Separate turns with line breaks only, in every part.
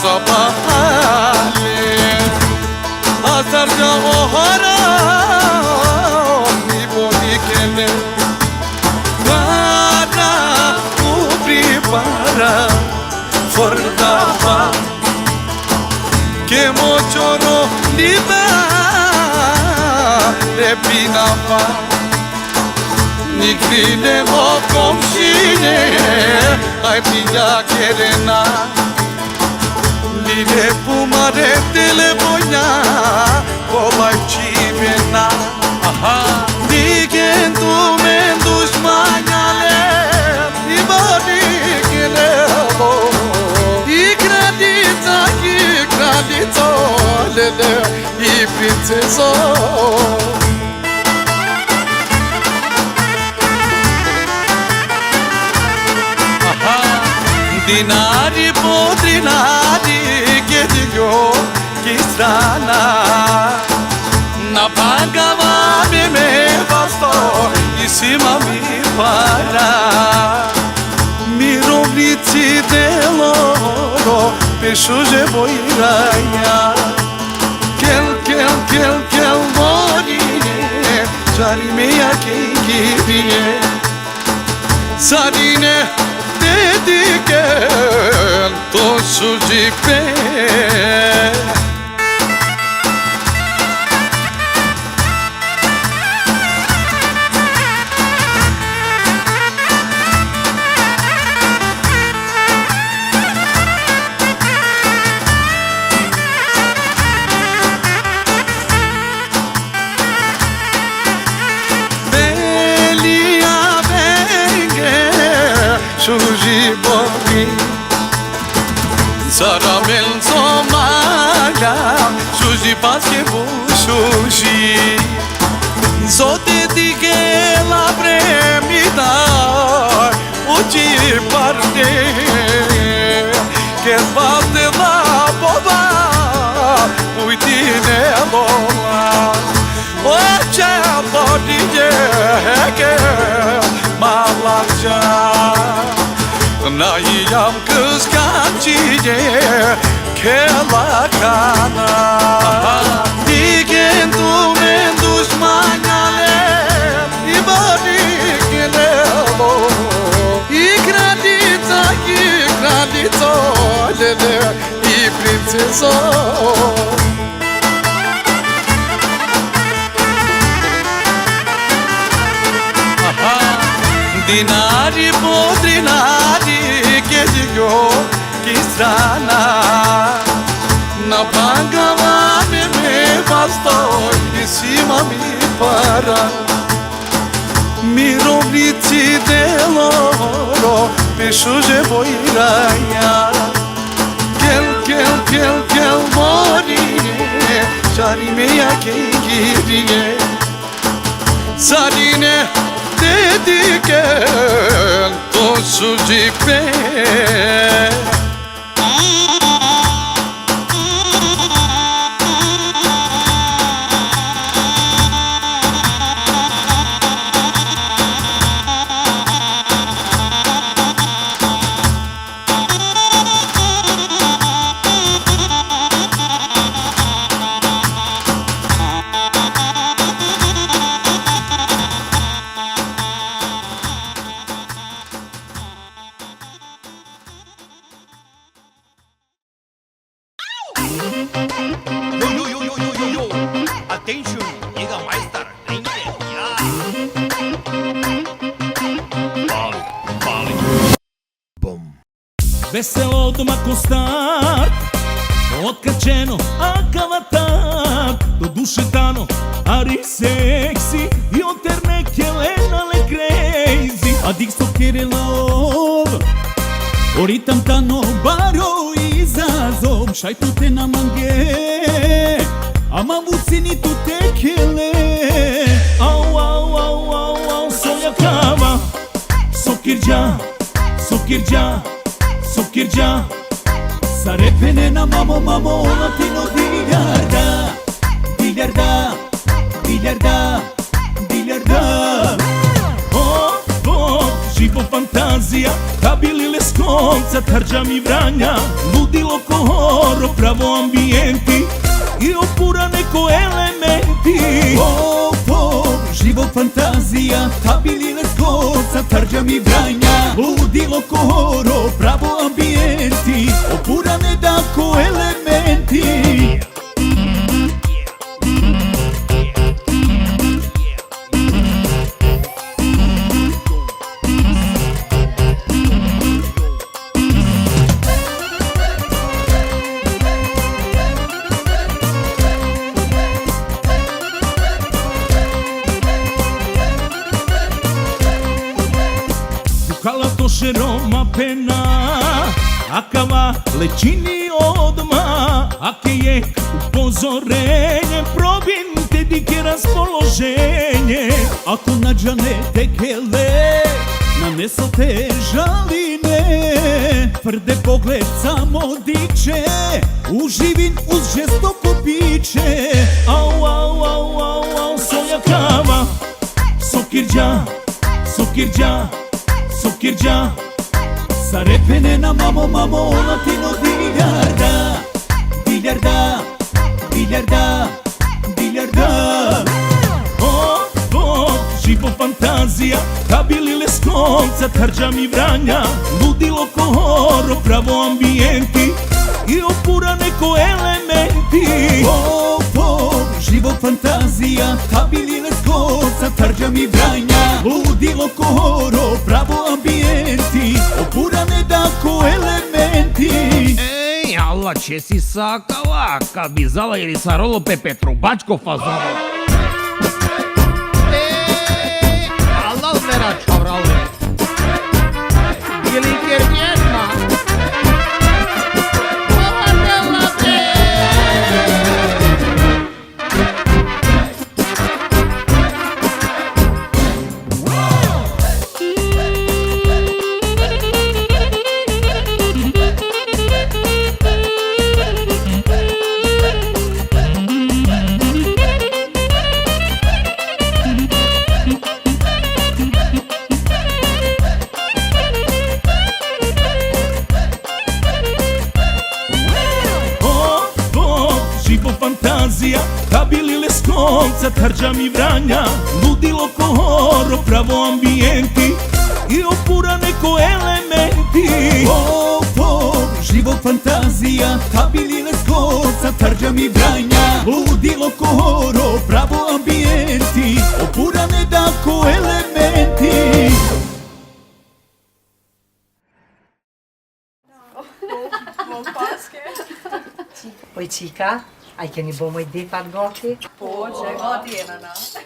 sabahale Azarca o haram mi bonikele Para cupri para fordava Que mochoro liba repinava Nikrine o komşine Ay pinya kerena Lile pumare telefonja Kolaj čimena Niken tu me dušmanjale I bodikele I kraljico Lele I princezo Dinari po dinari gidiyor ki strana Na pagava me basto isima mi para Mirovnici deloro pešuže bojranja Kel morine Čari me jake gibije Sarine dediken to suđipe Belija venge suđi bogi Zaramel zomaga suđi paske bu suđi Zote dige la premida uči parte Que bate la boba uiti ne bola Oče bodije ke malaca Nayam kıskançıye kelakana Diken tu men düşmanale İbarikele İkralito Lele I princezo Dinari po dinari gidiyor ki strana Na pagava me basto isima mi para Mirovnici deloro pešuže bojranja Kel morine Čari me jake gibije Sarine dediken to suđipe
Yo. Attention, llega Maestar, Pali. Bum.
Veselo odmah ko start, otkačeno, akavatat Do duše tano, ari seksi I oterne le crazy Adik sto kere lov O ritam tano baro izazov Šaj tu te na mange Ama vucini tu te kele Au Soja kava Sokirđa Sa repene na mamo Latino biljarda Živo fantazija, kabili le skonca skonca, Thargja mi Vranja, ludilo ko horo, pravo ambijenti i opurane ko elementi. Život fantazija, Tabili Leskovca, Thargja mi Vranja, ludilo ko horo, pravo ambijenti, opurane da ko elementi. Kala to šeroma pena, akava lečini odma, ake je upozorenje, probim te dike raspoloženje. Ako nađane tekele, nanesao te žaline, tvrde pogled samo diče, uživin uz žestoko piće. Au, au, au, au, au, soja kava, sokirđa, sokirđa, sokirđa, sa repenena mamo, mamo, latino diljarda, diljarda, diljarda, diljarda. Živo fantazija, Tabili Leskovca, Thargja mi Vranja, ludilo ko horo, pravo ambijenti i opurane ko elementi. Živo fantazija, Tabili Leskovca, Thargja mi Vranja, ludilo ko horo, pravo ambijenti, opurane da ko elementi.
Ej, Allah, ce si sakala? Kad bi zala ili sa rolo pepe trubačko fazonu. Ej, Allah mera čavrali. Ili kjervjetna.
Tabili Leskovca, Thargja mi Vranja, ludilo ko horo, pravo ambijenti i opurane ko elementi. Život fantazija, Tabili Leskovca, Thargja mi Vranja, ludilo ko horo, pravo ambijenti, opurane da ko elementi.
Oi, Chica, ai che ne bomo i depat goti?
Pođe, godi je na nas.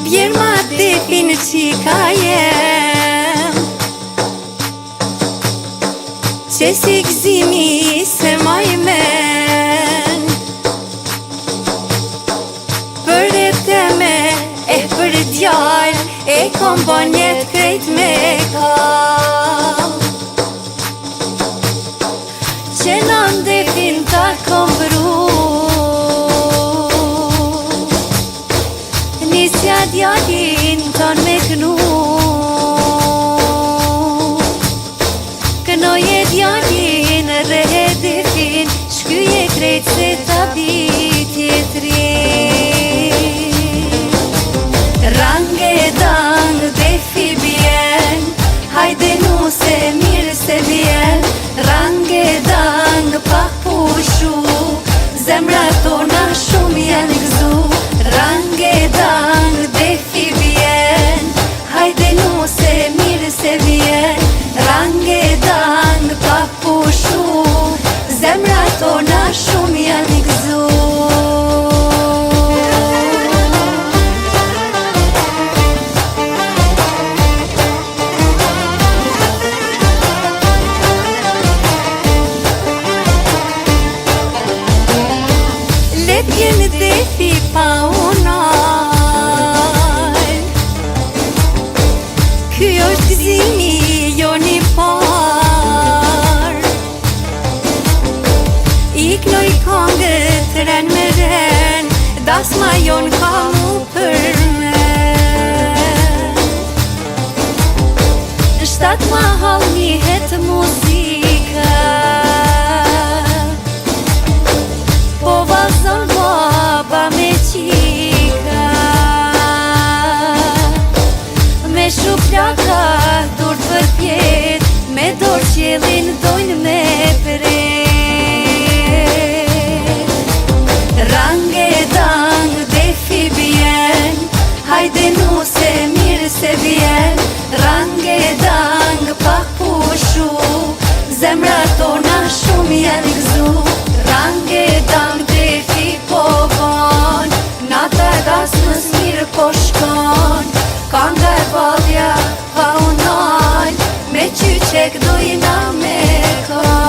Vjen ma defin qika jem, që si gzimi se maj men. Për e teme, për djall, kom bon jet krejt me kam. Që në ndefin ta kom vru, nisja djallin ton me knu. Kënoje djallin rehe defin, shkyje krejt se ta bitje trin. Range dang defi bien, hajde nu se mirë se vjen. Range dang pa pushu, zemra tona shumë janë gëzu. Range dang defi bien, hajde nu se mirë se vjen. Range dang pa pushu, zemra tona shumë janë gëzu. Vjen defi pa unaj, ky është gëzimi jo një par. Iknoj kongët ren me ren, dasma jon ka mu për men. Sat ma halnihet muzika Po vazon baba me qika Me shuplaka dur të përpjet Me dorë qjelin dojnë me pret Range dang defi bjen Hajde nu se mirë se vjen Range dang pa pushu Zemra tona shumë janë gëzu Range dang defi po von Nata das mës mirë po shkon Kanga e balja pa unoj Me qyqek dojna me kon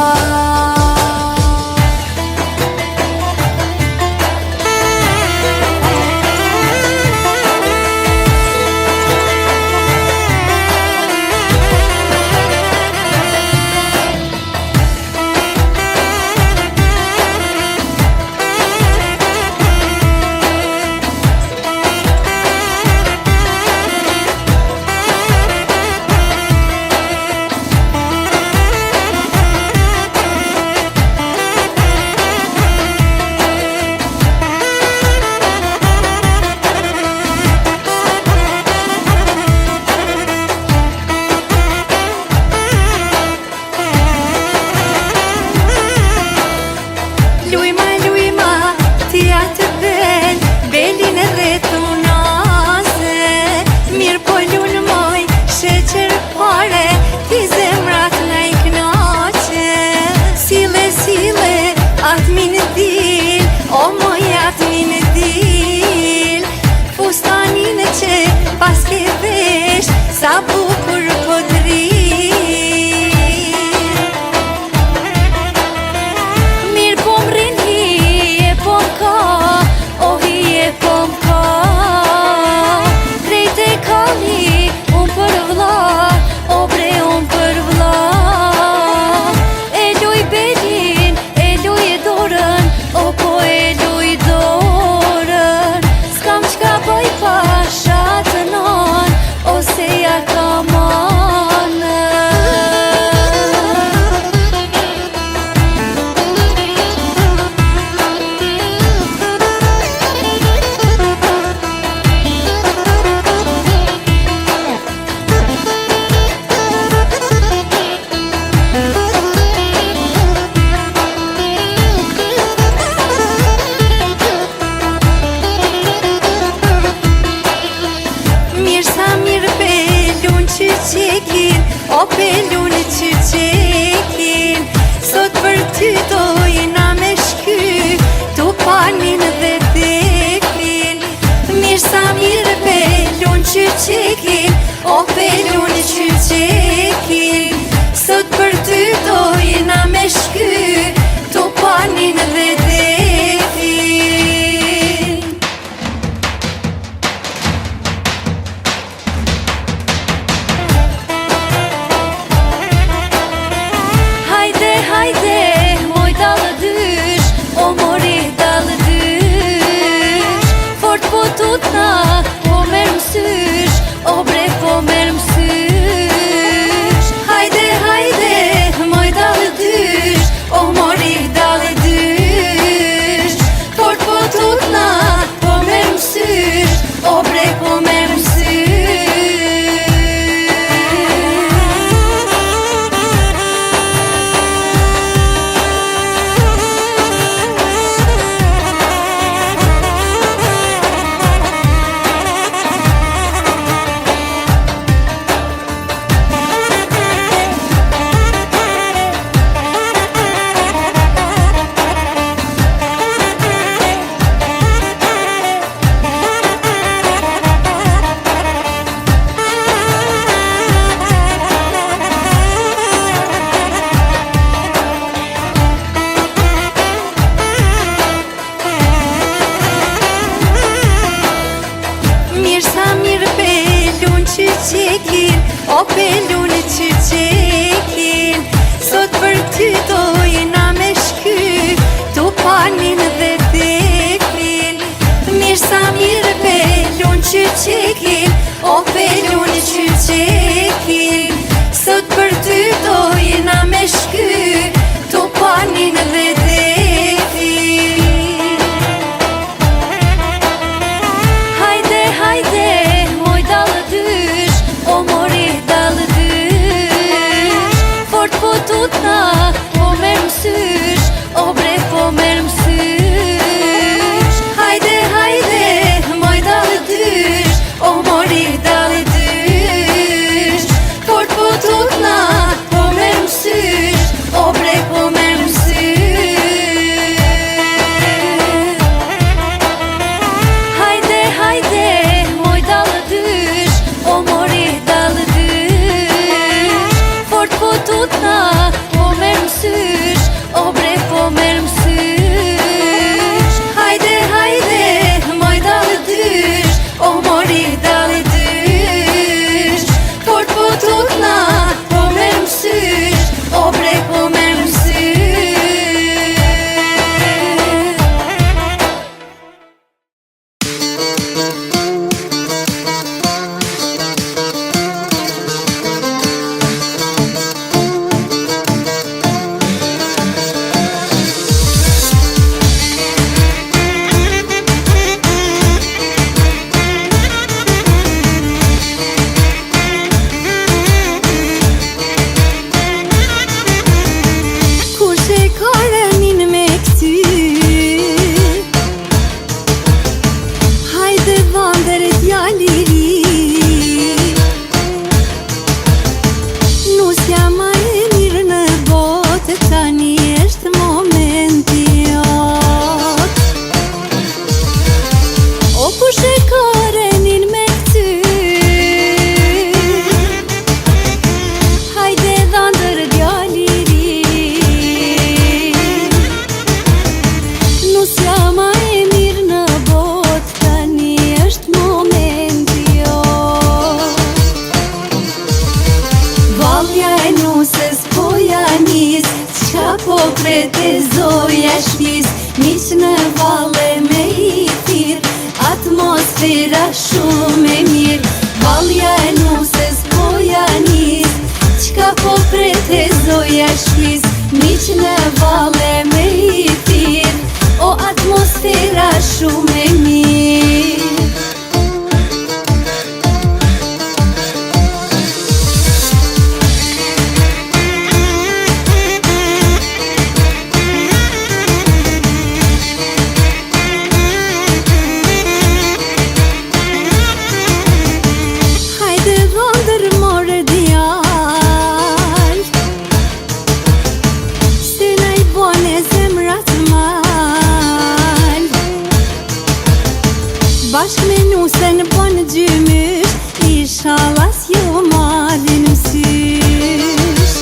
Sa bukur po dri Mirë po m'rin hi atmosfera shumë e mirë. Valja e nusës po janis, qka po pretezoja shpiz, miq në valle me i thirë, o atmosfera shumë e mirë. Bashk me nusën bon gjymysh, inshallah s'ju marrin mësysh.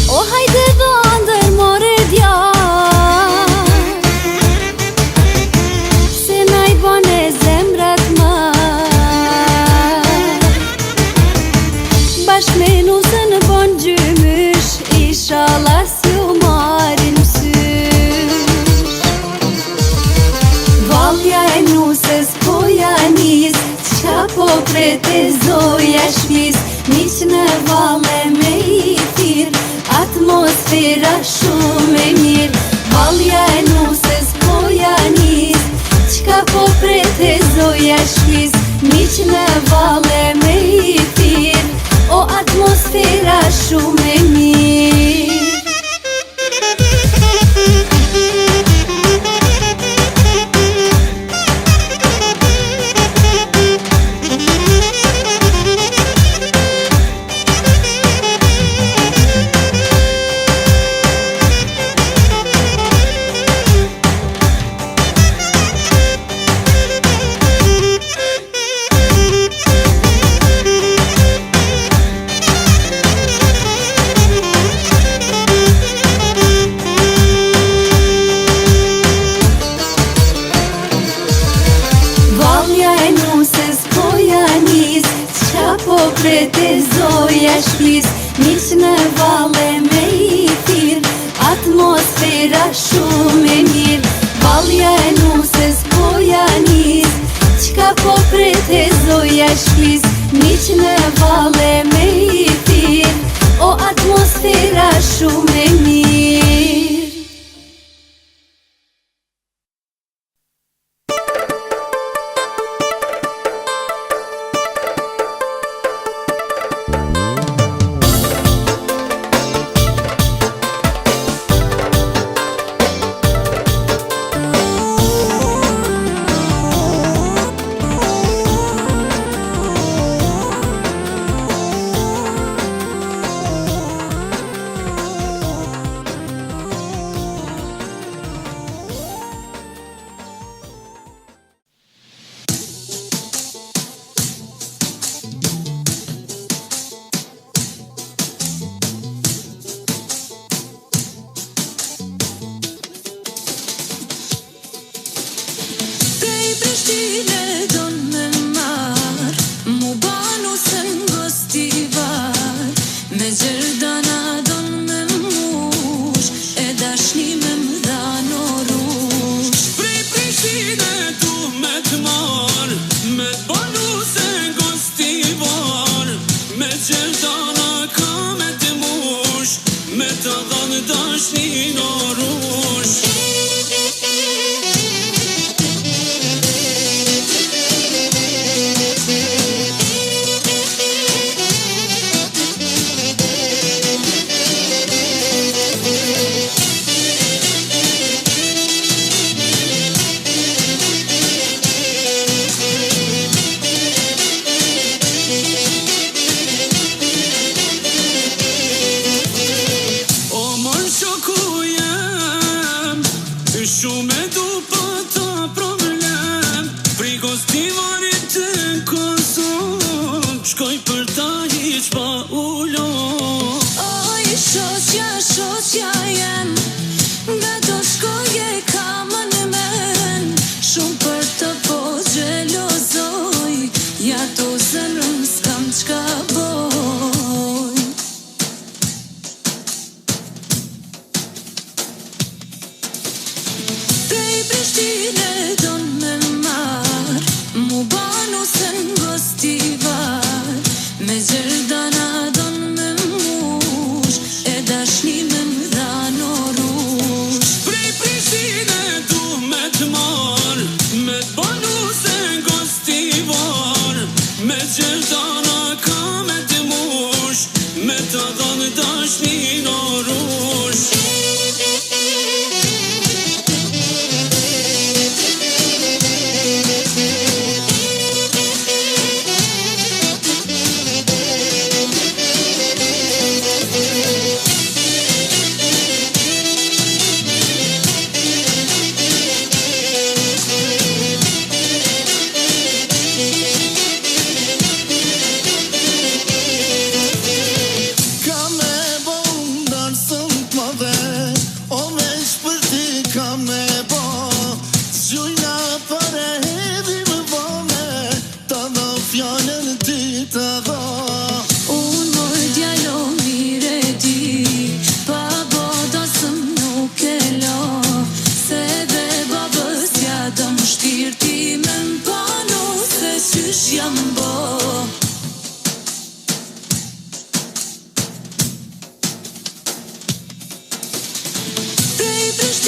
O hajde dhëndër more djarë, se na I bone zemrat marë. Bashk me nusën bon gjymysh, inshallah s'ju marrin mësysh. Valja e nusës po janis, qka po pretezoja shpiz, miq në valle me I thirë, atmosfera shumë e mirë. Valja e nusës po janis, qka po pretezoja shpiz, miq në valle me I thirë, o atmosfera shumë e mirë. Pretezoja shpiz, miq në valle me I thirë, atmosfera shumë e mirë. Valja e nusës po janis, qka po pretezoja shpiz, miq në valle me I thirë, o atmosfera shumë e mirë.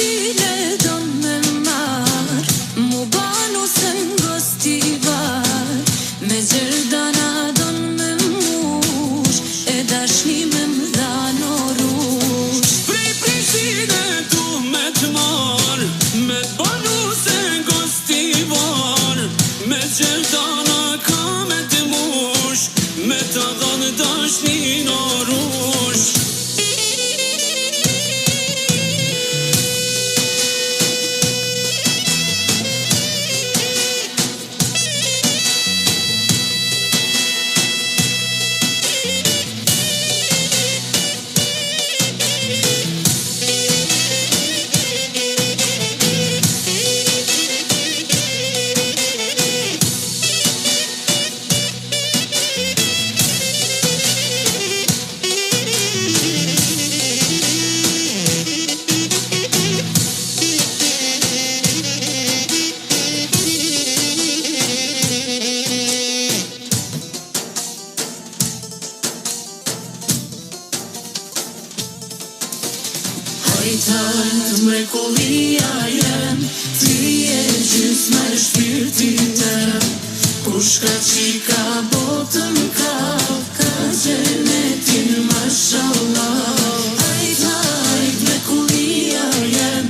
tine don me mar Mu banu se ngostivar Me gjerdana don me mush E dashni me mdha në rush
Prej Prishine tu me t'mar Me t'banu se ngostivar Me gjerdana ka me t'mush Me të dhanë dashni në rush
Hajtajt mrekullia jem Ti e gjysma e shpirtit tem Kush ka qika botën ka Ka gjenetin mashallah Hajtajt mrekullia jem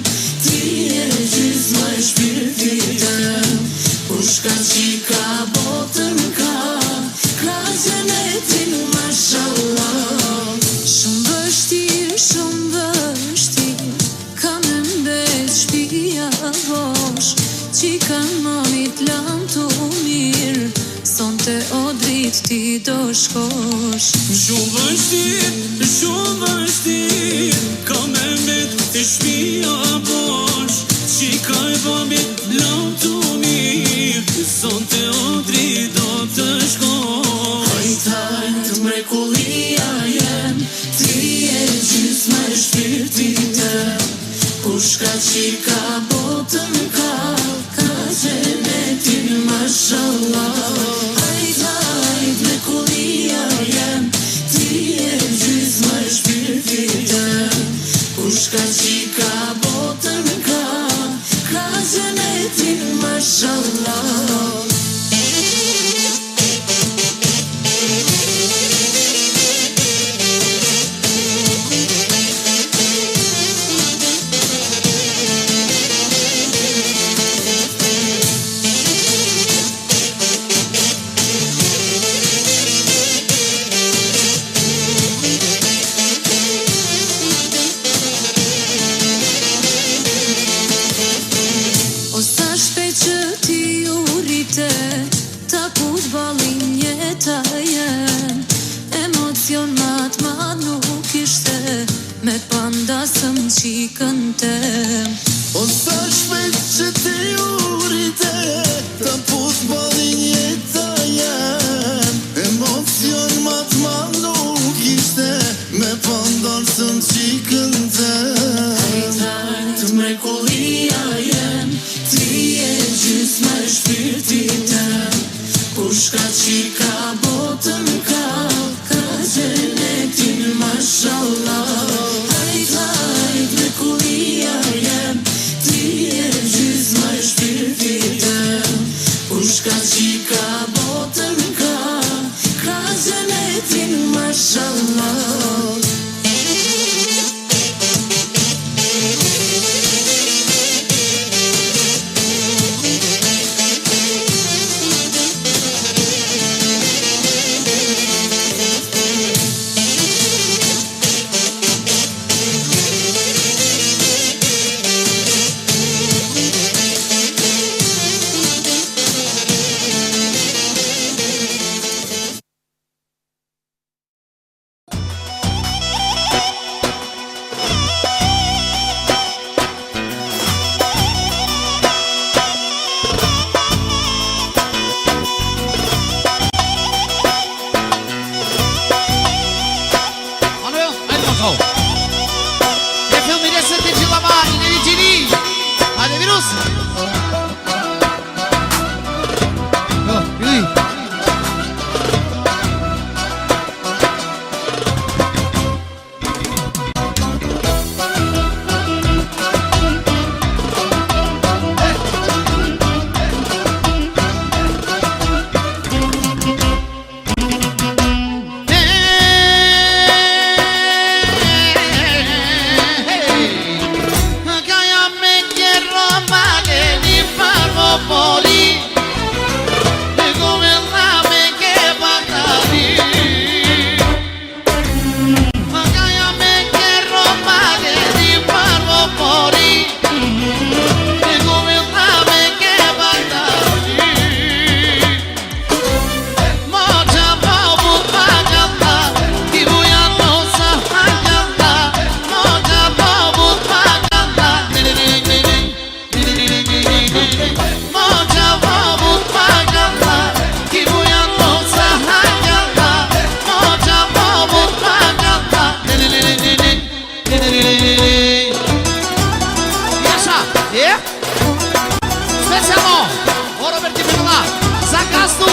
Ti e gjysma e shpirtit tem Kush ka qika botën ka Ka gjenetin mashallah Shumë vështirë, shumë vështirë Ka me mbet shpia vosh Qika mamit lam të mirë Son të odrit ti do shkosh
Shumë vështirë Ka me mbet të shpia bosh Qika e babit lam të mirë Son të odri do të shkosh
Hajtajt mrekullia jem Ti e gjysma e shpirtit tem Kush ka qika botën ka Ka gjenetin mashallah Hajtajt mrekullia jem Ti e gjysma e shpirtit tem Kush ka qika botën ka Ka gjenetin mashallah O sa shpejt që ti urite Ta put balin jeta jem Emocion mat nuk ishte Me pandasëm qikën tem
O sa shpejt që ti urite Ta put balin jeta jem Emocion mat nuk ishte Me pandasëm qikën tem
Hajtajt mrekullia jem Ti e gjysma e shpirtit tem Kush ka qika botën ka Ka gjenetin mashallah Hajtajt mrekullia jem Ti e gjysma e shpirtit tem Kush ka qika botën ka Ka gjenetin mashallah
E? Specijalno, o Roberti Benula, za gazdu.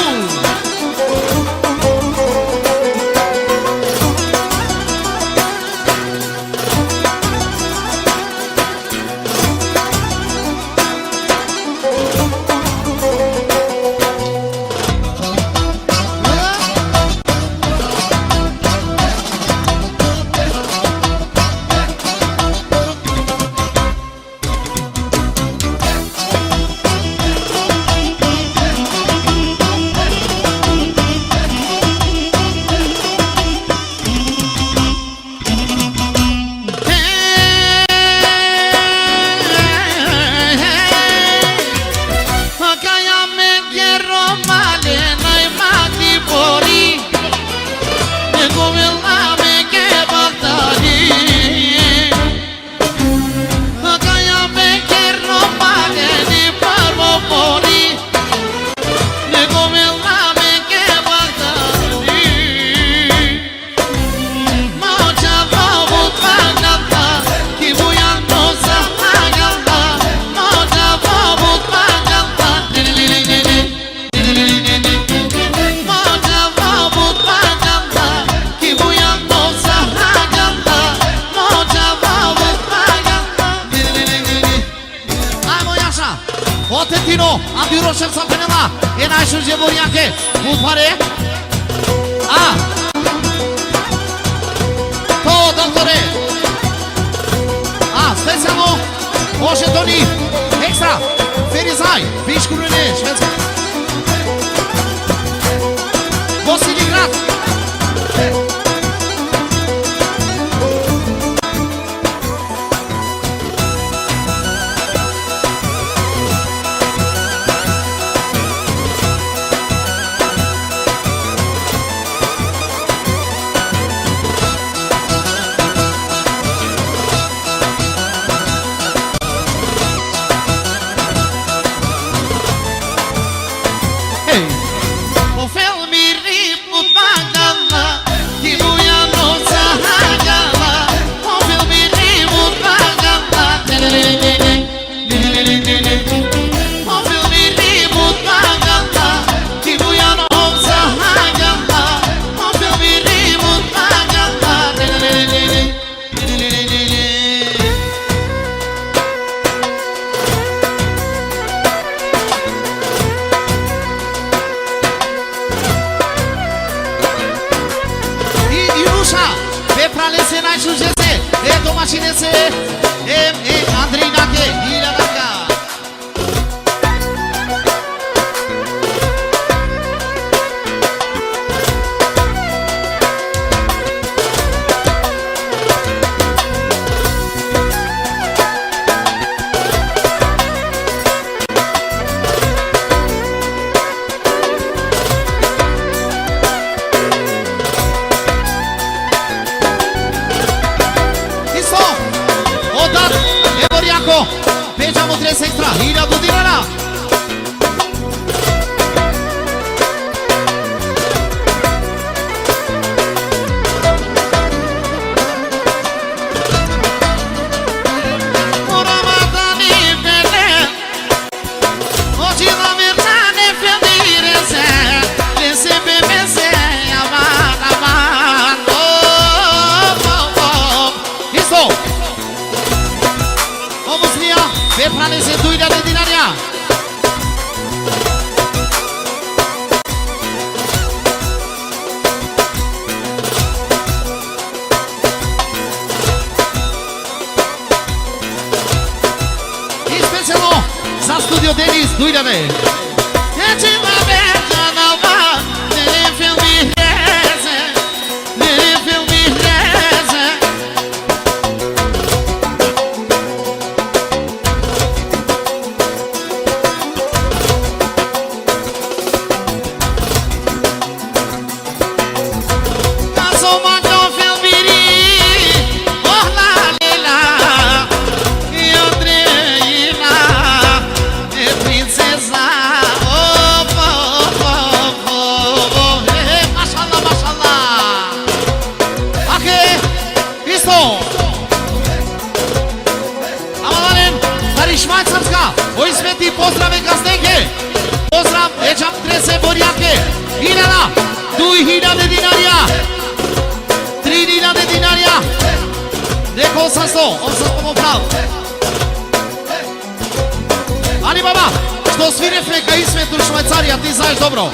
Otentino, Abduro Şemsan Penela, Enaşun Ceburyake, Bulpare, A, To Doktore, A, specijalno, Ošetoni, Ekstra, Ferizaj, Viškurine, Švedska, Bosiligrad, Pralese Nașu Jese, E Domașinese, E Andrei Nache, Ilea Naca. Beijamo 3 extra, Ilha do Dinara. Pralese Duida de Dinaria. E specijalno za studio Denis Duida de. Švajcarska, oj sveti pozdrav neka sneke. Pozdrav, Eđam Trese Borjake. Hiljada, 2000 dinarija. 3000 dinarija. Neko 800 poprav. Ali baba, što svirefne ka Ismetu Švajcarija, ti znaš dobro.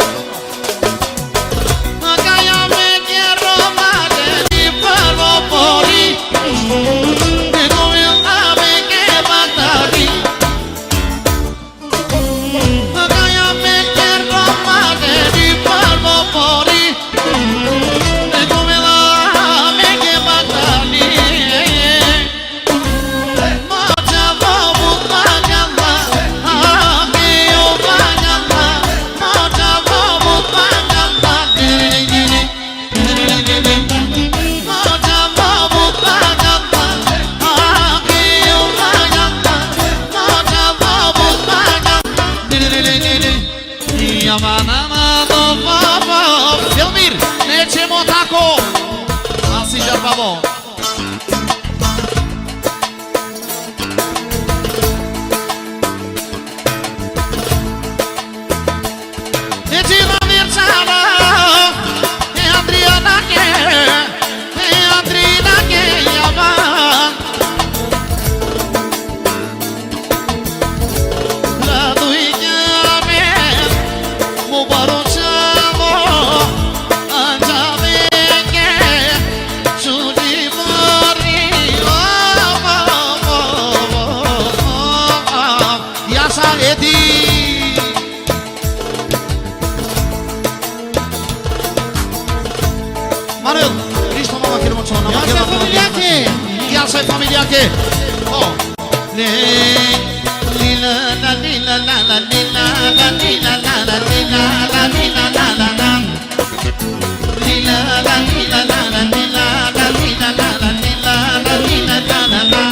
Kaja me quiero mare ni prvo pori. Nego me que matari. Kaja me quiero mare ni prvo pori. Nego me que matari. Moja vobu pagama, que yo pagama. Moja vobu pagama. Moja vobu pagama, que yo pagama. Moja vobu pagama. Yamanama do baba. Filmir, nećemo tako. Asi žarbavo. Nećemo vječara. Adriana ke yaman. La duiñame, mu barochamo, anjame ke chudi mori. Yasa edi. Marel, Cristo mama queremos chona, mama queremos familiake. Ya soy familiake. Oh. Le lila la lila la la lila la lila la la lila la lila la la la. Lila la lila la la lila la lila la la lila la lila la la la.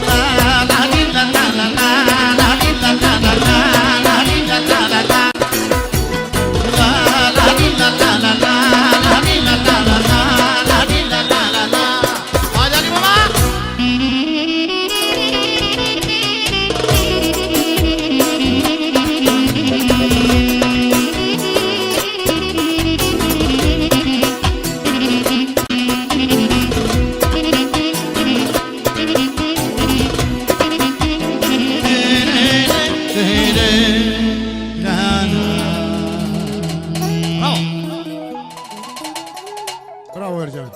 La la lila la la la la lila la la la la lila la la la. La la lila la la la.
Bravo Ercan.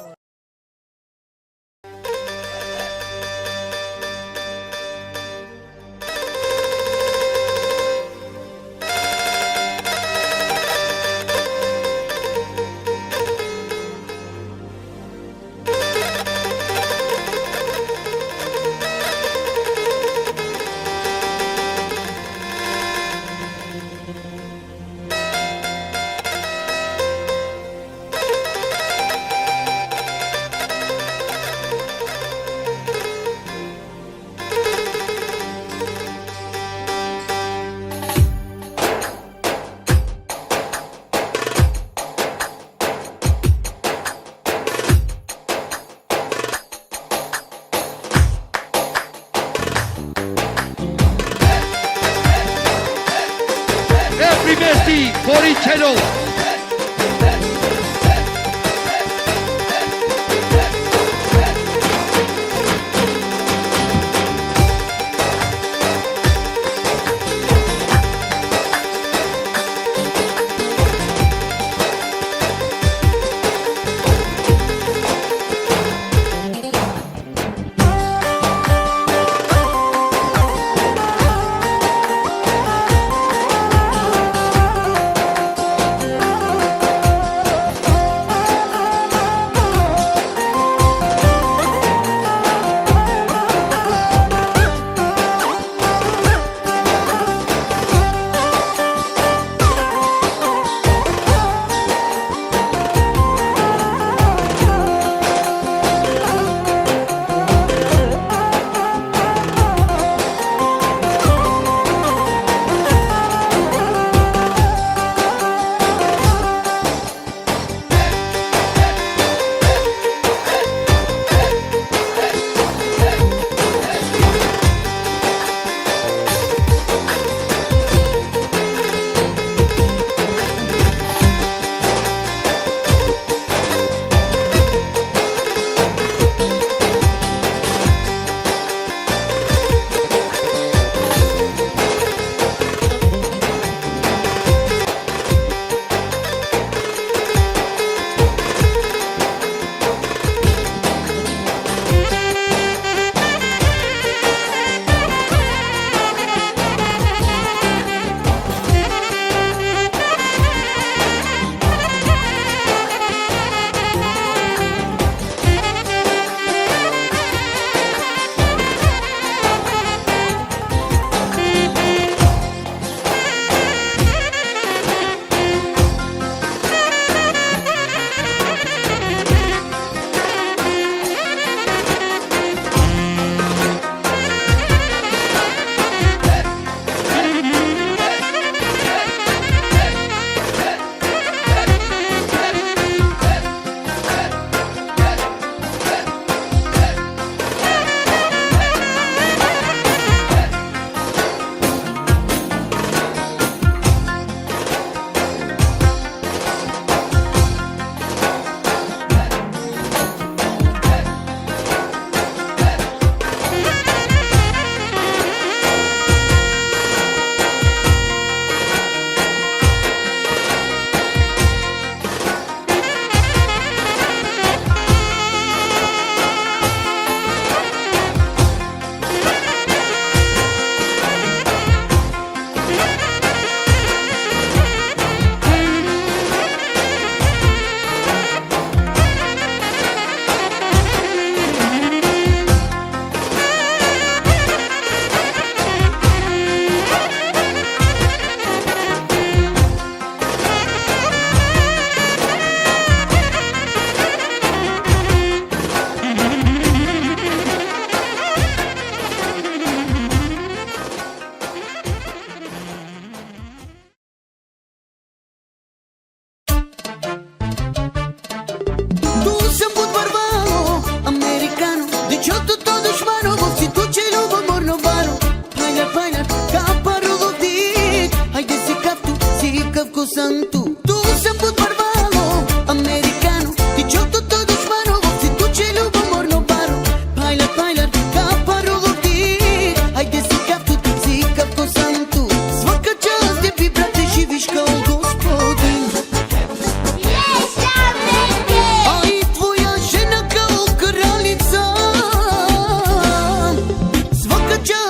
Primesti Boricello.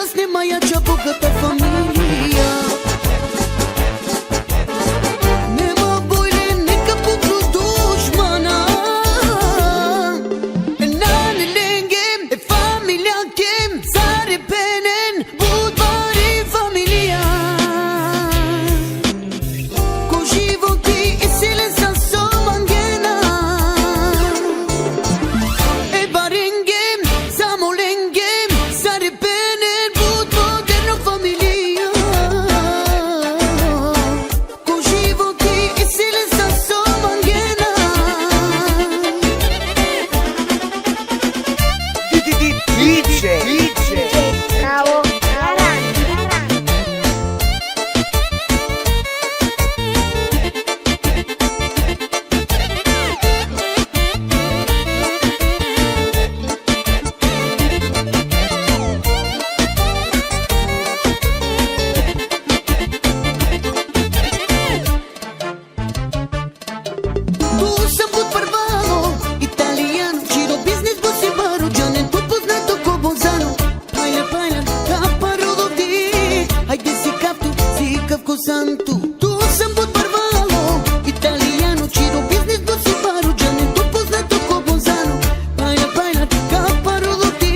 čas nema jača bogata familija. Nema bolje neka puknu dušmana. Nane lengem, familjakem, zarepenen, budvari familija. Ko životi i sile sa somangena. E barengem, zamolengem, zarepenen, bud moderno familija. Ko životi i sile sa somangena.
Bravo,
Tu sam put Parvalo, Italijan, Ciro biznis bosi baro, Gianen tu poznato ko Bolzano. Pajla, pajla, kaparo do ti, hajde si kaftu, si kafko santu. Tu sam put Parvalo, Italijano, Ciro biznis bosi baro, Gianen tu poznato ko Bolzano. Pajla, pajla, kaparo do ti,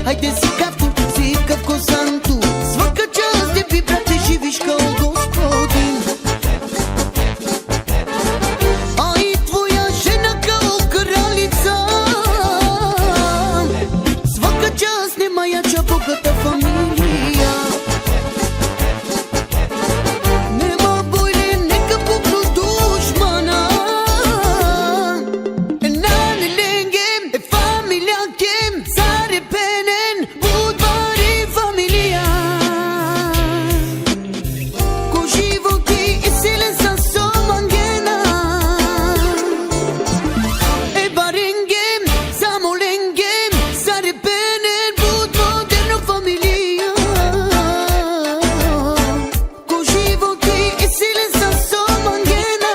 hajde si kaftu, si kafko santu. Svaka čast tebi, brate, živiš kao gospodin. A i tvoja žena kao kraljica. Svaka čast nema jača bogata familija. Nema bolje neka puknu dušmana. Nane lengem, familjakem, zarepenen, budvari familija. Ko životi i sile sa somangena. E barengem, zamolengem, zarepenen, bud moderno familija. Ko životi i sile sa somangena.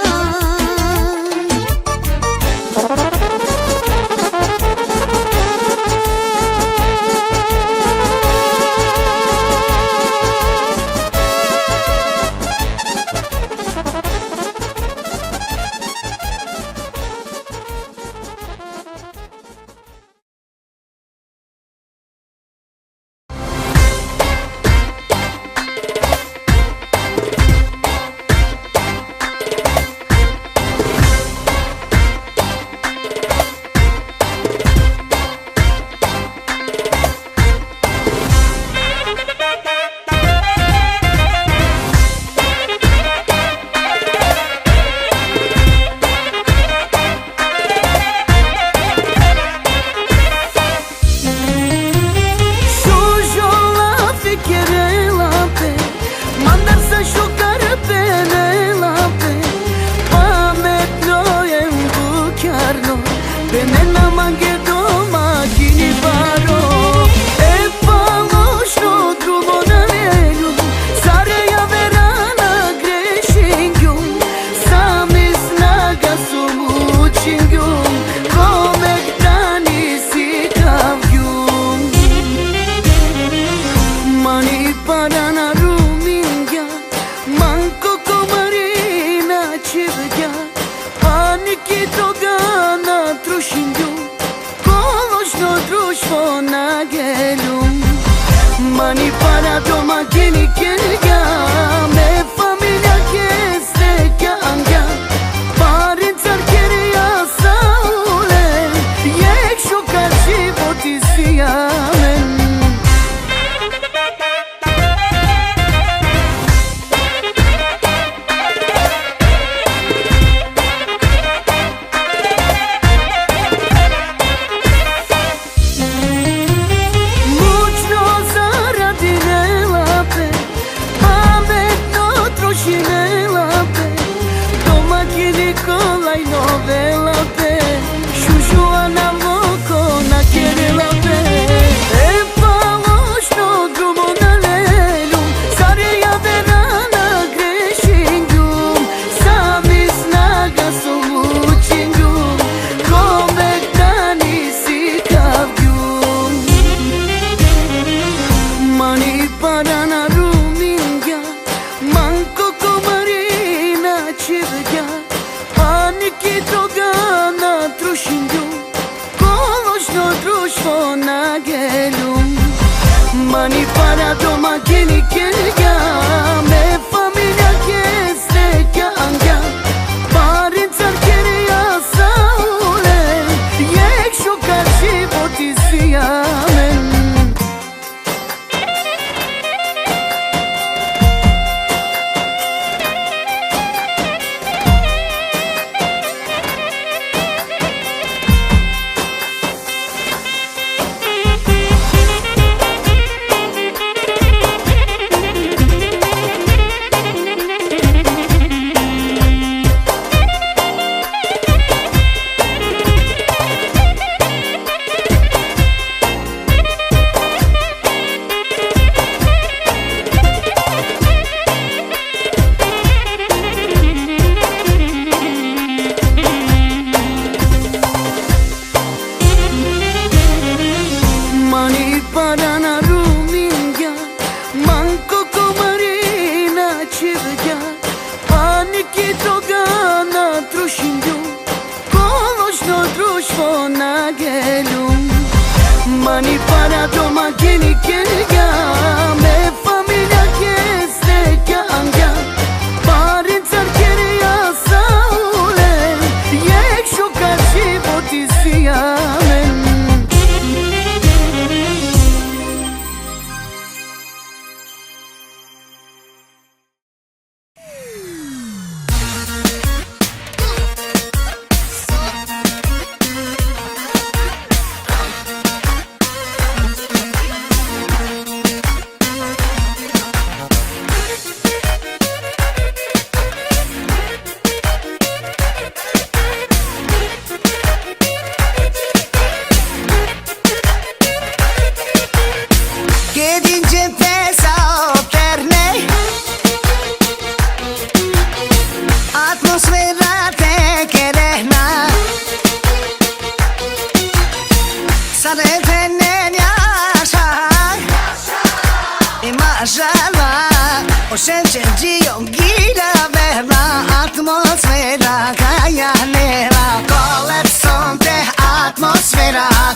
Sužola fikere lape, mandar sa šukare pene lape. Pametno je bukjarno, pene na mange domaćini baro. E pa lošno drugo na ljelju, Sareja verana grešinju. Sami snaga su mučinju, kome dani si kavju. Mani para na ruminja, manko komarina čivja. Paniki toga na trušinju, kološno društvo na gelju. Mani para domaćini kelja, me familija ke sreća anga. Parin car kerija saule, jek šokar život izvijamen. Mučno zaradi ne parana ruminga manco comarina cirga paniki dogana trushindu koloshno društvo na gelum mani para doma geni gelga me familia che sreća anga parin carkeria saule jek šuka životi sijamen. Mani para doma geni gelga me familia che sreća anga parin carkeria saule jek šuka životi sijamen.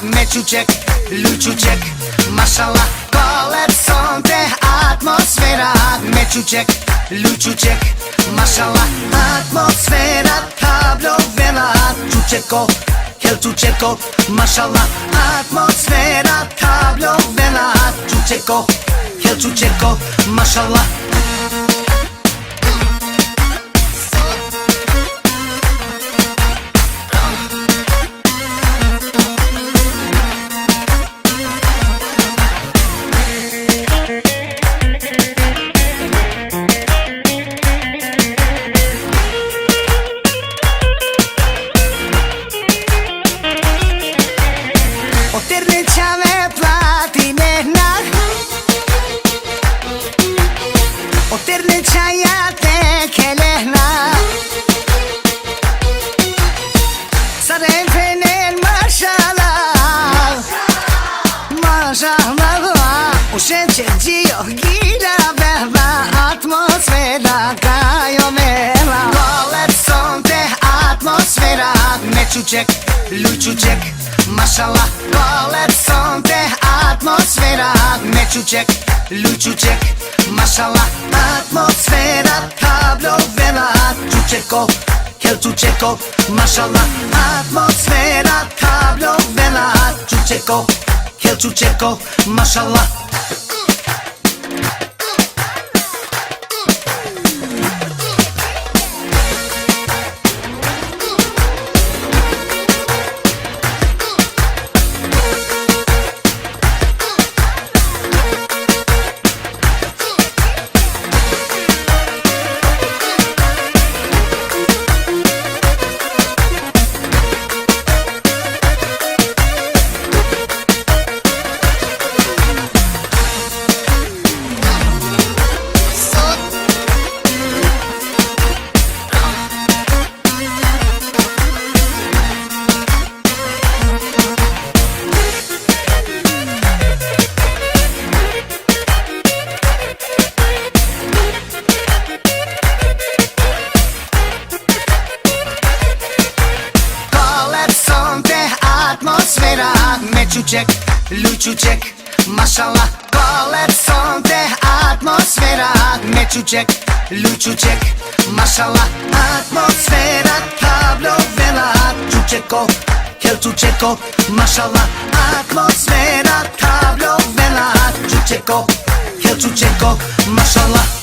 Meçucek, luçucek, maşallah Kolepson te atmosfera Meçucek, luçucek, maşallah Atmosfera tablo vela Čučeko, helčučeko, maşallah Atmosfera tablo vela Čučeko, helčučeko, maşallah Meçucek, luçucek, maşallah Kolepson te atmosfera Meçucek, luçucek, maşallah Atmosfera tablo vela Čučeko, helčučeko, maşallah Atmosfera tablo vela Čučeko, helčučeko, maşallah Luçucek, mashallah Kolet sonte atmosfera Meçucek, luçucek Mashallah atmosfera Tablo velat Çuçeko, kel çuçeko Mashallah atmosfera Tablo velat Çuçeko, kel çuçeko Mashallah.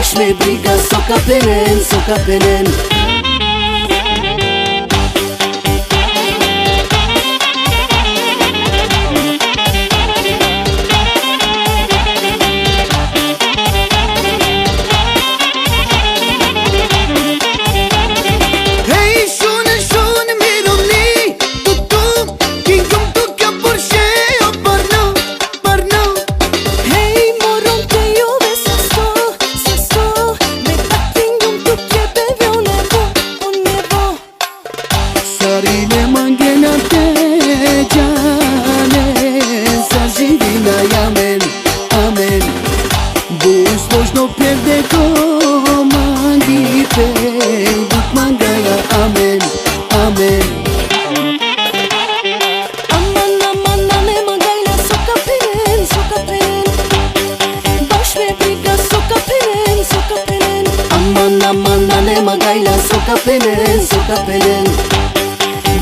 Bash me briga soca pelen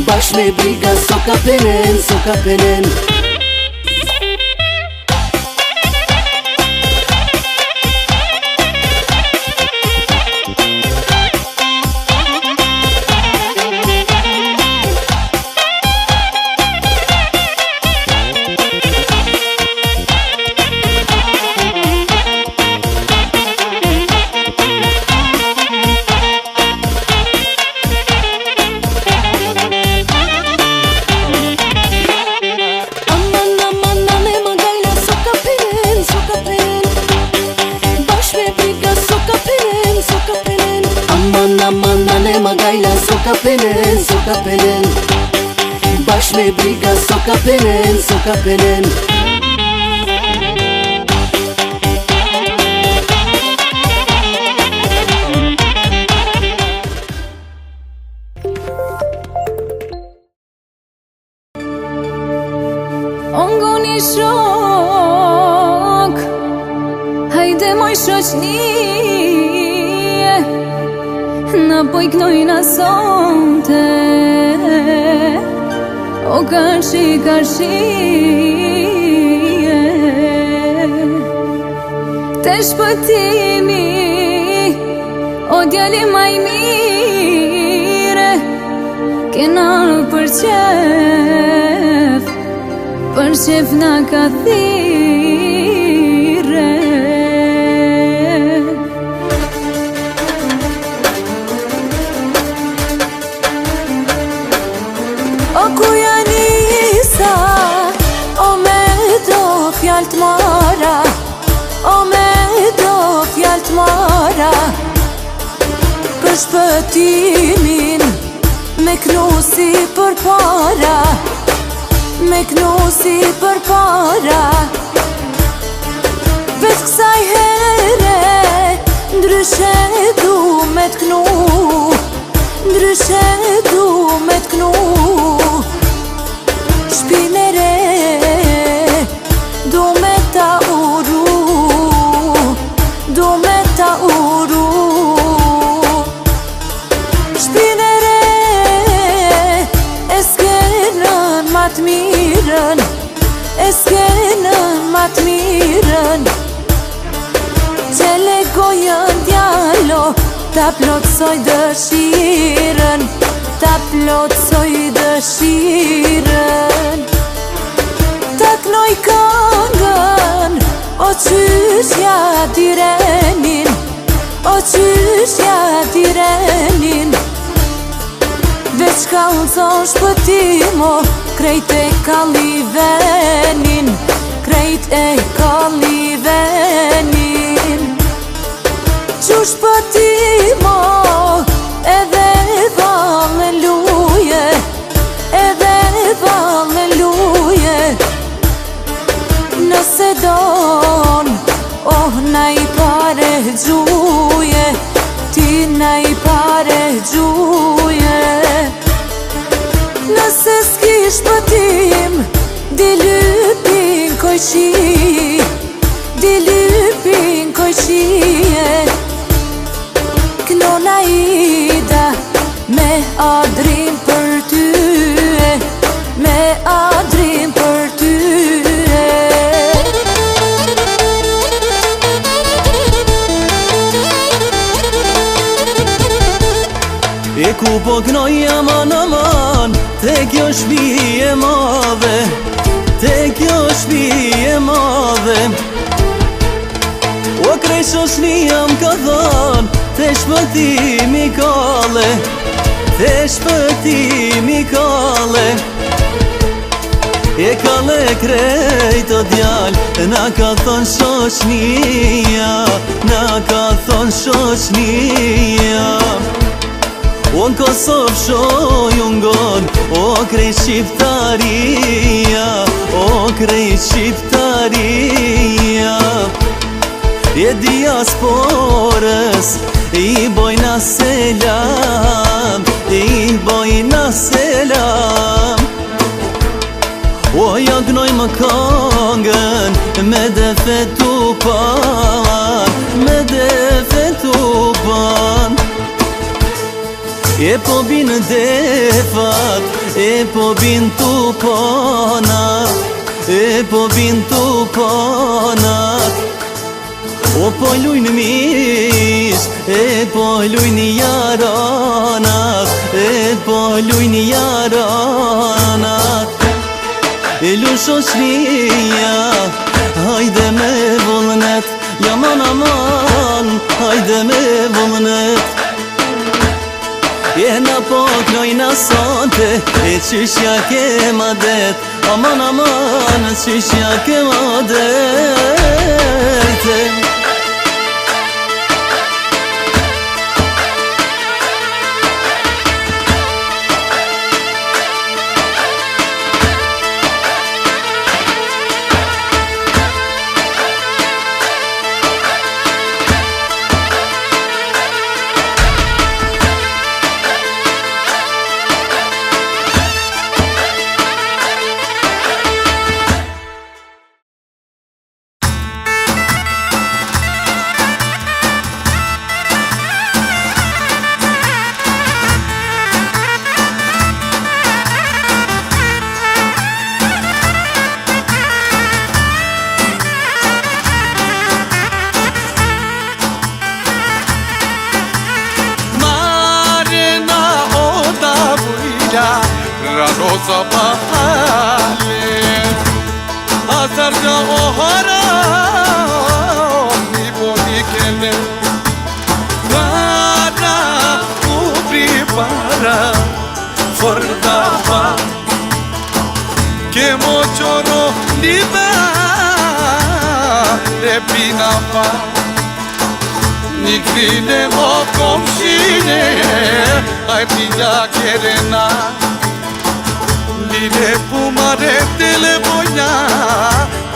Bash me briga soca pelen soca pelen Bash me briga soca pelen
Ongoni shok Hajde moj shoqnie Na pojknojna sonte O karshi Te shpëtimi O djali maj mire Kena për qef na ka thire O ku janisa O me do fjall t'mara O me do fjall t'mara Për shpëtimin Me knusi për para Me knusi për para Vet kësaj here Ndryshe du me t'knu Ndryshe du me t'knu Shpine re Du me ta uru Du me ta uru Shpine re ma të mirën, e skenën ma të mirën. Që legojën djalo, ta plotsoj dëshirën, ta plotsoj dëshirën. Ta knoj këngën, o qyshja direnin, o qyshja direnin. Veç ka unë shpëtimo, krejt e kalli venin, krejt e kalli venin. Qush shpëtimo, edhe valle luje, edhe valle luje. Nëse don, oh na i pare gjuje, ti na i pare gjuje. Nëse s'ki shpëtim, di lypin kojqi, di lypin kojqie. Knona ida me adrim për tyje, me adrim për tyje.
E ku po knoj aman aman, te kjo shpije madhe, te kjo shpije madhe. O krej shoshni jam ka dhan, te shpëtimi kale, te shpëtimi kale. E kale krejt o djall, na ka thon shoshnia, na ka thon shoshnia. O në Kosovë shoj unë gon, o krejt shqiptaria, o krejt shqiptaria. E diasporës i bojna selam, i bojna selam. O ja gnoj më kongën, me defetu pan, me defetu pan. E po binë defat, e po binë tuponat, e po binë tuponat. O po lujnë mish, e po lujnë jaranat, e po lujnë jaranat. E lu shoshnia, hajde me vullnet, jaman aman, hajde me vullnet. Jena po knojna sonte, e qyshja ke ma det, aman aman, qyshja ke ma det.
Rosa bahale Azarca o haram Mi boni kele Para Upri para Fordava Che mochoro liba Repina pa Nikrine o komshine Ai pija kerena Lile pumare telebonya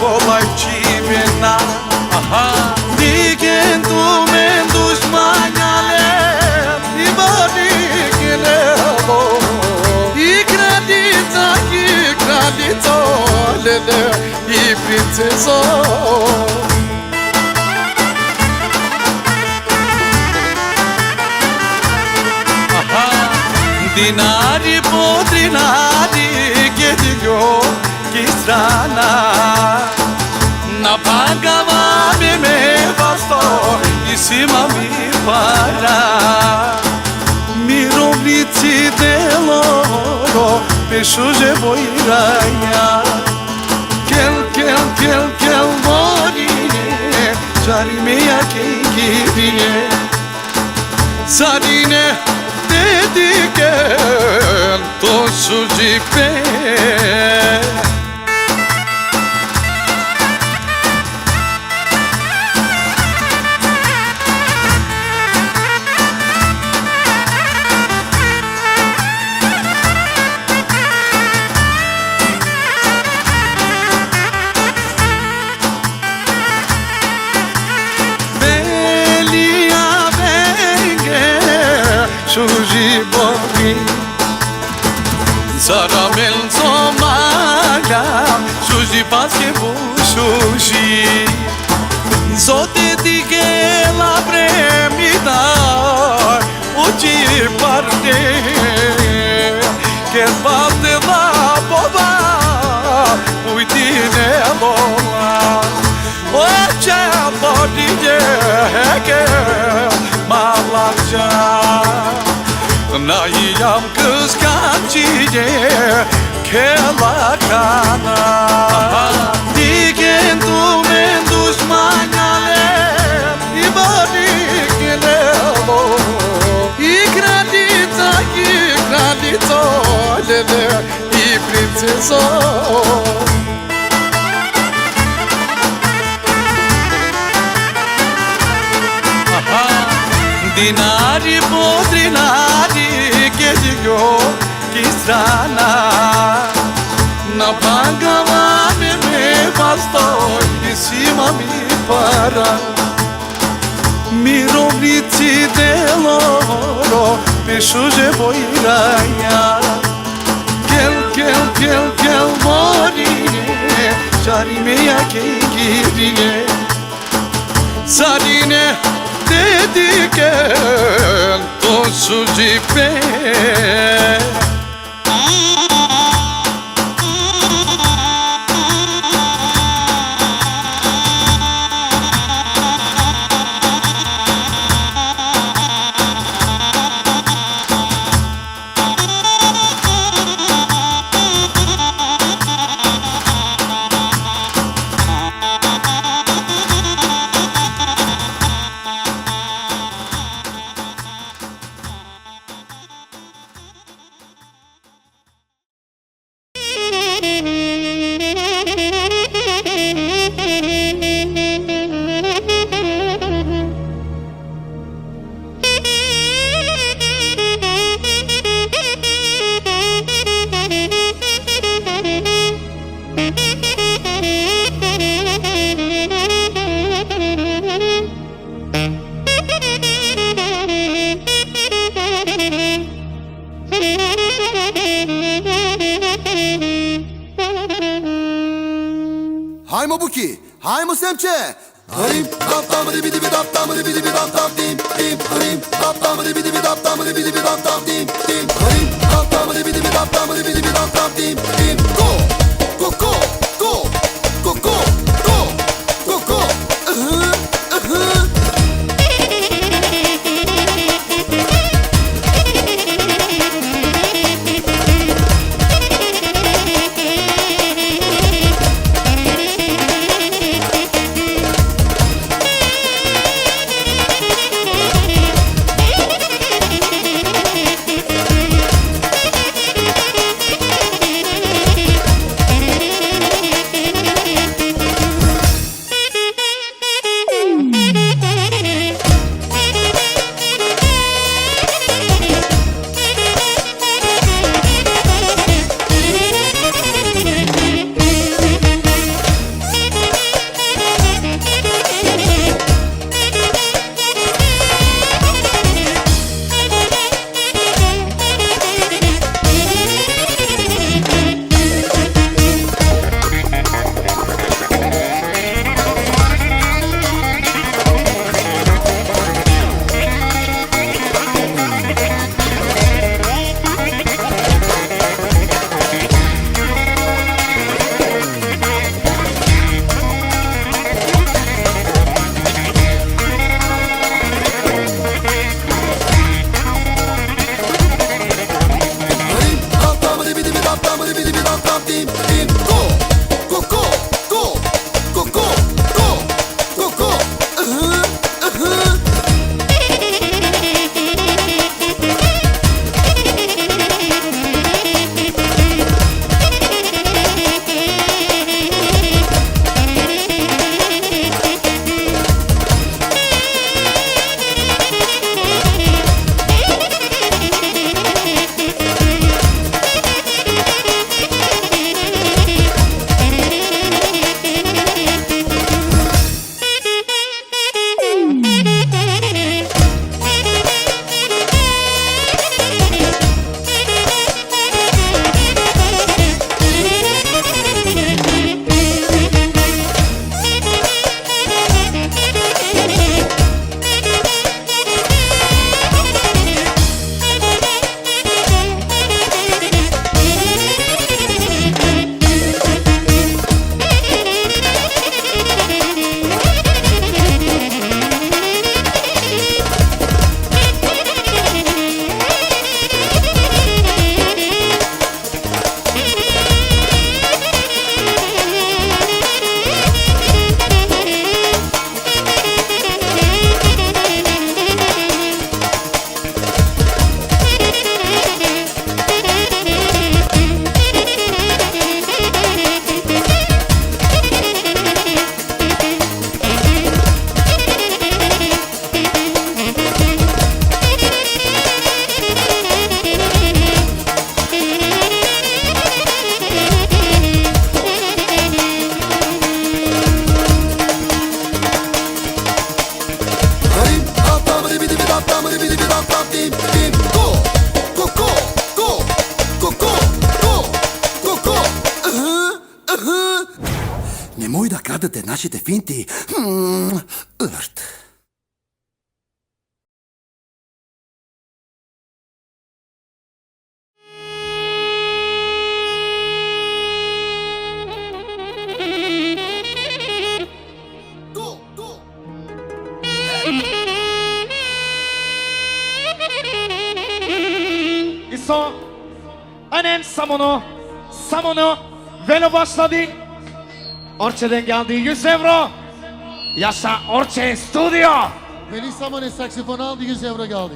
Kolay çimena Niken tu menduş manyale Nibadi kelebo Ikradita lele I princeso Dinari po dinari Gediyor pesciuge boiraia Quel morire Giari mia che ghirine Sarine dedichen To sugipe Suji boni Saramel somaga Suji paske bu suji Zote dige la premida Uci parte Che parte la boba Uitine lola Oce bodije Heke malakca Nayam kıskançıye kelakana Diken tumen düşmanale İbadikine lo İkradita lele I princeso Dinari podrinari che dico chi strana Na pagavane me bastoi e sima mi para Mi robrici de loro pesciuge boiraia Quel morire Giari mia che ghirine Sarine dedichen To sugipe
Haymo Buki, haymo Semçe. Harim dap tam di bidi dap tam di bidi dap tam dim dim harim dap tam di bidi dap tam di bidi dap tam dim dim harim dap tam di bidi dap tam di bidi dap tam dim dim go go go go go go go go go Nemoj da kradete našите finti. Ört.
İso, annen Samonu, velo başladı. Orçe'den geldi 100 euro. Yaşa Orçe Stüdyo.
Veli Samone saksifon aldı 100 euro geldi.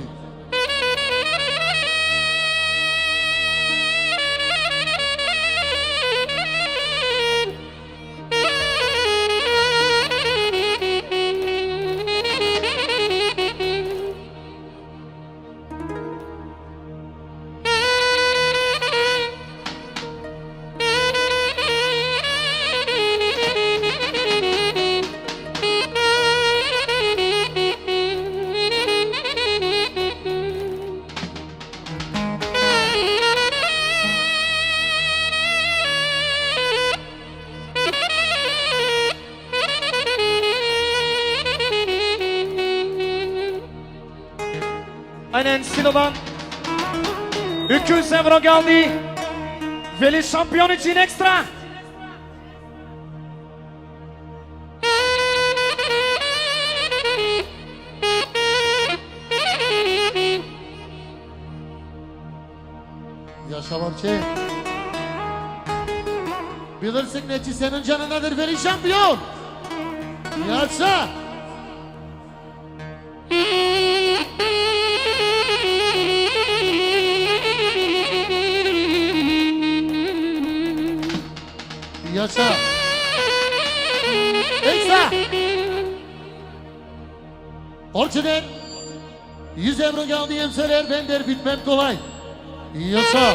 Aynen Silo'dan 200 euro geldi. Veli şampiyon için ekstra.
Yaşa Orçe. Bilirsin neci senin canınadır Veli şampiyon. Yaşa. Yaşa. Ekstra. Orçe'den 100 euro geldi emseler ben der bitmem kolay. Yaşa.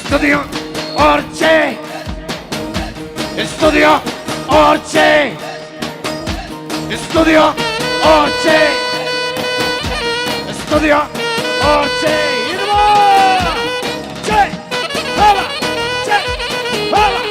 Stüdyo Orçe. Stüdyo Orçe. Stüdyo Orçe. Stüdyo Orçe. İdmo. Çek. Hava. Çek. Hava.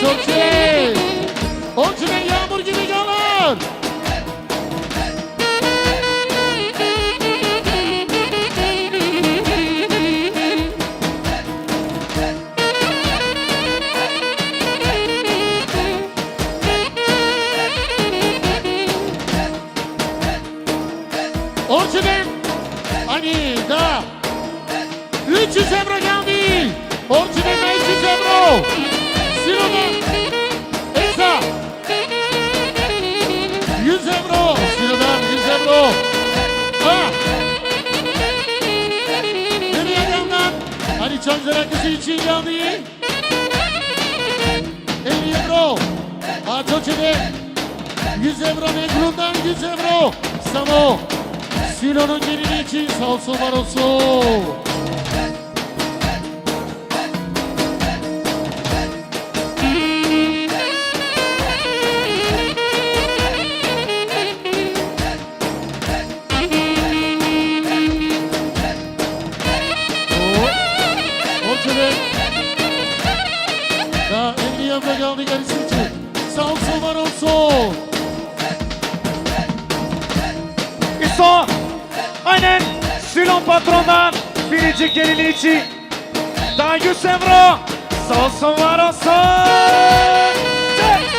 Orçe! Orçe'den yağmur gibi yağar! Orçe'den hani da 300 euro geldi! Orçe'den 300 euro! Silo'dan Eksa 100 euro Silo'dan 100 euro Ha Nereye yandan Ali Çankırı kızı için geldi 50 euro Atoçe'de 100 euro Negrun'dan 100 euro Samo Silo'nun gelini için salso var olsun Daha 50 euro geldi gerisi için. Sağ olsun var olsun.
İso. Aynen. Silon patrondan biricik gelini için. Daha 100 euro. Sağ olsun var olsun. Çek.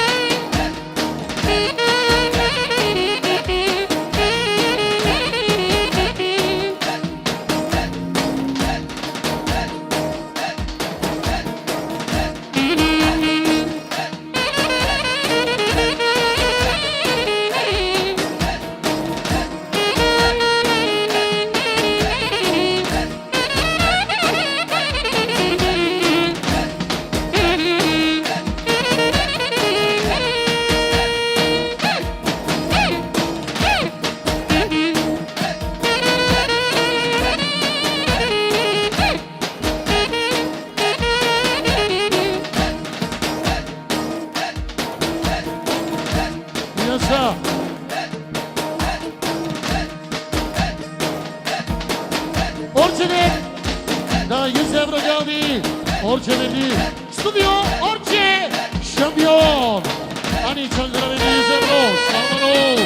Orçe'den daha 100 euro geldi. Orçe verdi. Stüdyo Orçe şampiyon. Hani Çankırı verdi 100 euro. Sağ olun.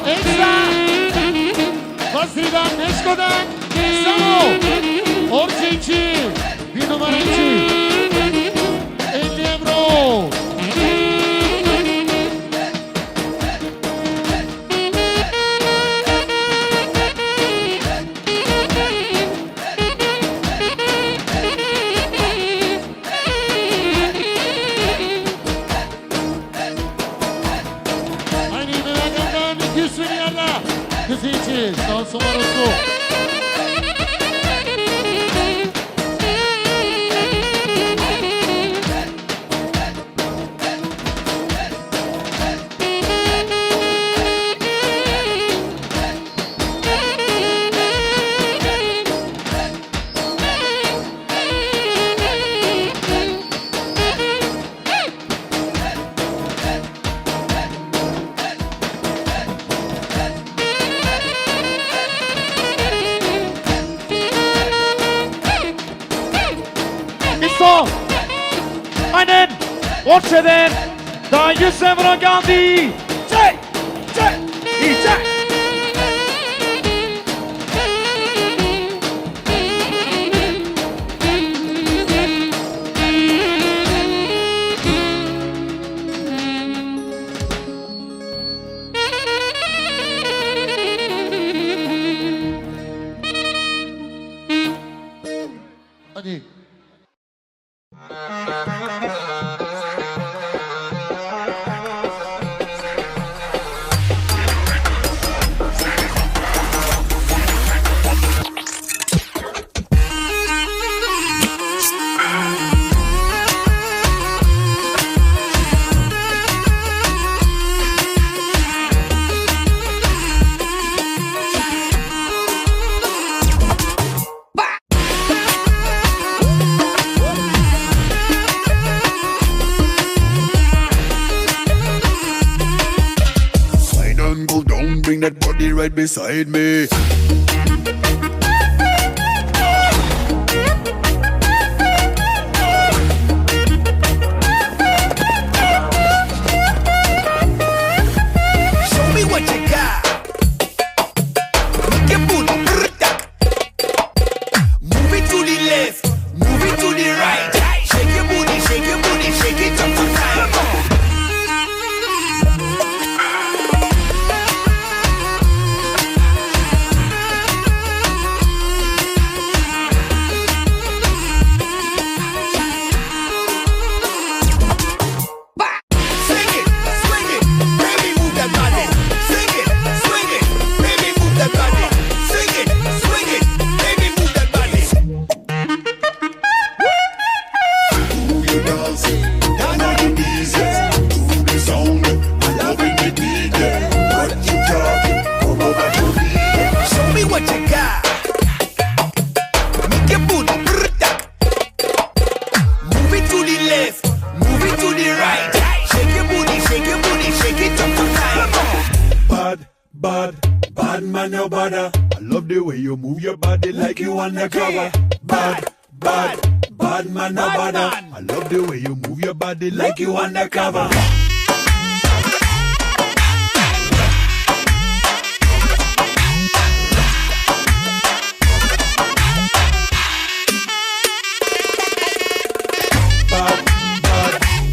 Ekstra. Vasili'den, Neşko'dan. Samo. Orçe 2. Bir numara 2. 50 euro. Aynı Mehmet'den 200 milyarda. Kızı için. Sağ olsun var olsun.
İso. Aynen. Orçe'den daha 100 euro geldi. Çek. Çek. İyi çek.
Hadi.
Slide and go down, bring that body right beside me.
Show me what you got. Make your booty brrrr-ta. Move it to the left, move it to the right. Shake your booty, shake your booty, shake it up and right. Swing it, swing it, baby, move that body. Swing it, swing it, baby, move that body. Swing it, swing it, baby, move that body.
Move your dance, down on your knees, to the sound. I love it, the DJ. What you talking? Come over to me.
Show me what you got. Make your booty brrrr-ta. Move it to the left, move it to the right. Shake your booty, shake your booty, shake it up and right.
Bad man, no bother. I love the way you move your body like you undercover. Bad man, no bother. I love the way you move your body like you undercover.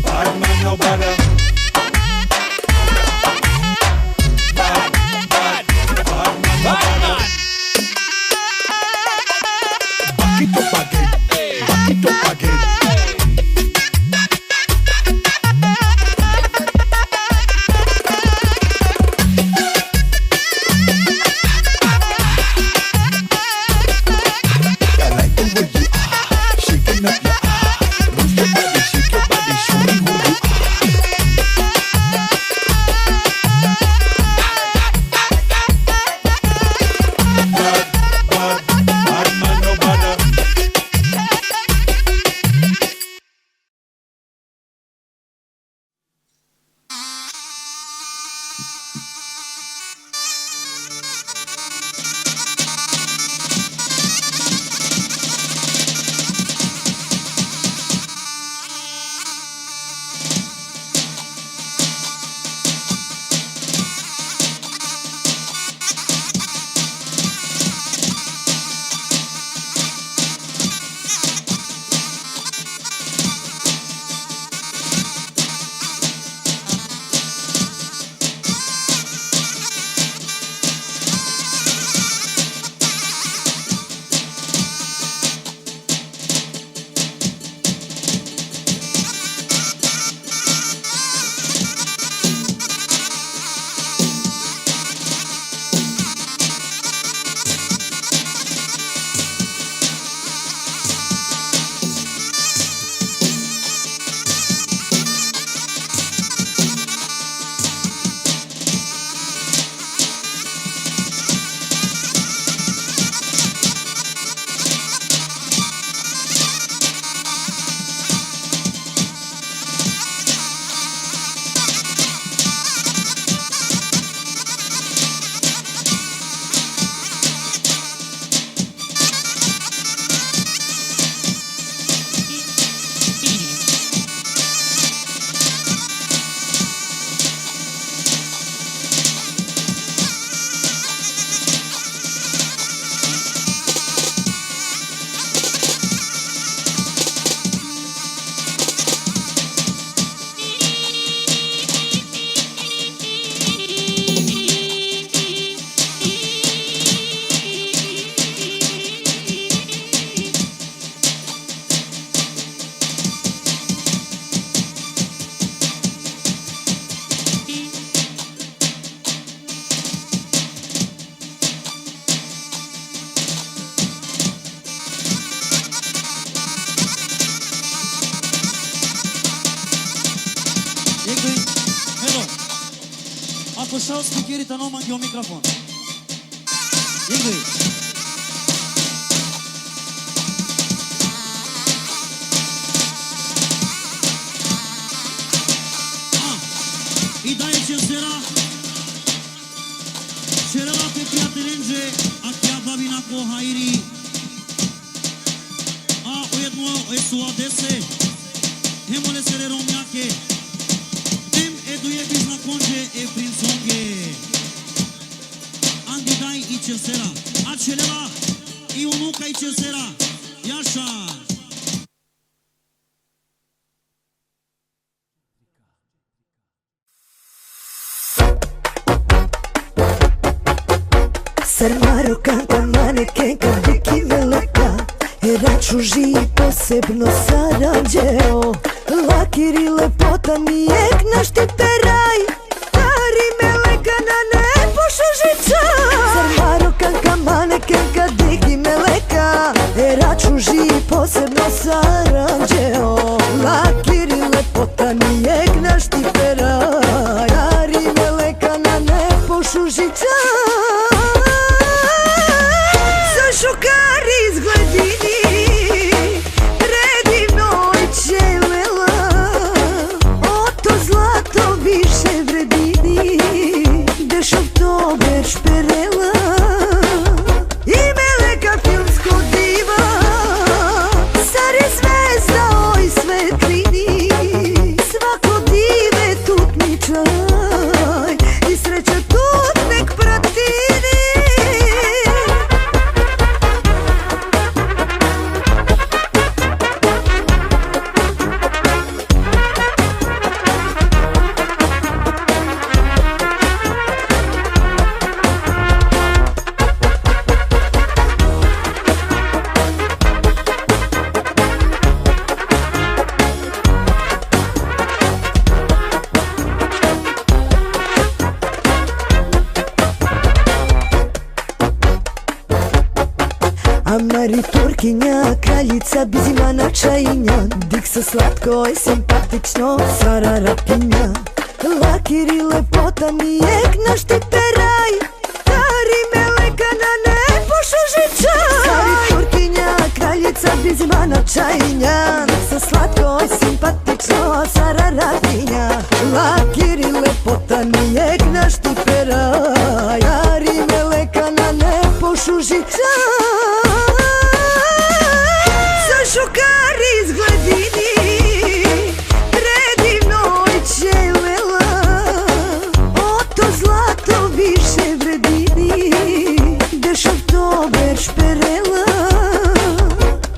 Bad man, no bother. Bad man, no bother. Back it up again. Back it up again. I like the way you are shaking up your move your body, shake your body, show me who you are.
Ako šao speakerita no mangi o mikrofon. Igri. И да е чесера. Черела pe приятеленже, а тя бабина ко хайри. А уедно е суадесе. Hemole sere romnjake. Eduye bizna konje e prinsonge Andi dai i cesera Aceleva i unuka i cesera Yaşa
Sarmaro canta manekenka Viki Veleka Era čuži posebno Sarađeo Lakir i lepota nijek naš ti peraj Tari meleka na nebo šužića Sarmaro kanka manekenka Diki meleka Era čuži posebno Sarađeo Lakir i lepota nijek naš ti peraj Tari meleka na nebo šužića Šukari izgledini predivno i čelela O to zlato više vredini Dešov to već perela I meleka filmsko diva Sar je zvezda oj svetlini Svako dive tutničaj I sreća tut nek pratini Amari Turkinja, kraljica bizimana čajinja Dik sa slatko i simpatično, Sara Rapinja Lakir i lepota nijek naš ti peraj Tari meleka na nebo šužića Sari Turkinja, kraljica bizimana čajinja Dik sa slatko i simpatično, Sara Rapinja Lakir i lepota nijek naš ti peraj Tari meleka na nebo šužića Šukari izgledini predivno i čelela O to zlato više vredini Dešov to već perela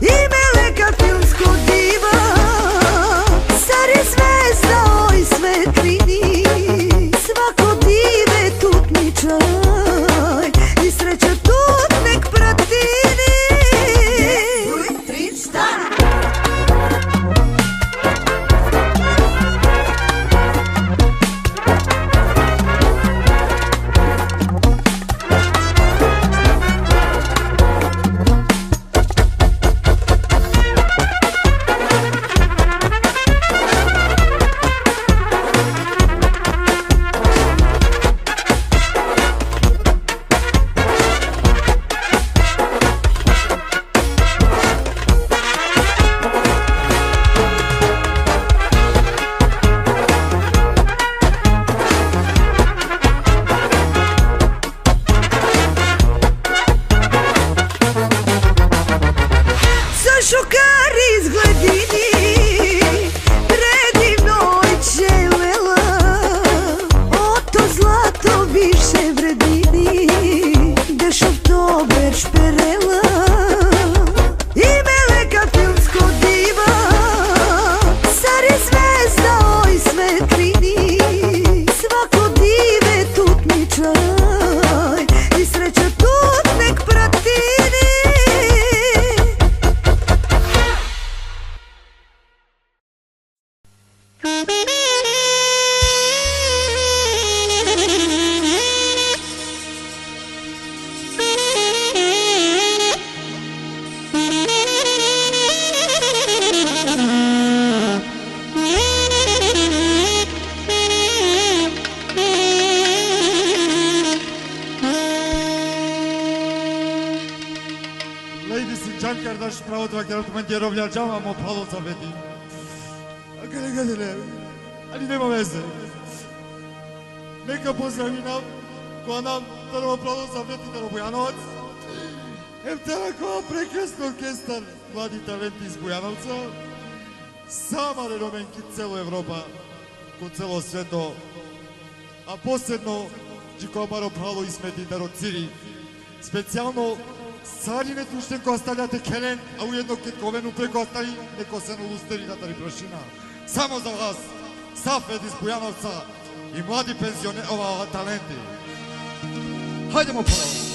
I meleka filmsko diva Sar je zvezda oj svetlini Svako dive tutničaj I sreća tut nek prati
je rovljačama mo palo sa veti. A gledele, ali nema veze. Neka pozdravina koja nam prvo palo sa veti na Bujanovac. Evo tako prekrasno orkestar mladi talenti iz Bujanovca. Sama renomenki celo Evropa, ko celo sveto. A posebno Čikobaro pravo ismeti Darociri. Specijalno Sarine Tuštenko ostavljate Keren, a ujedno Ketkovenu preko ostavi neko seno lusteri Natari Prošina. Samo za vas, Safed iz Bujanovca i mladi penzionera talenti. Hajdemo pravo.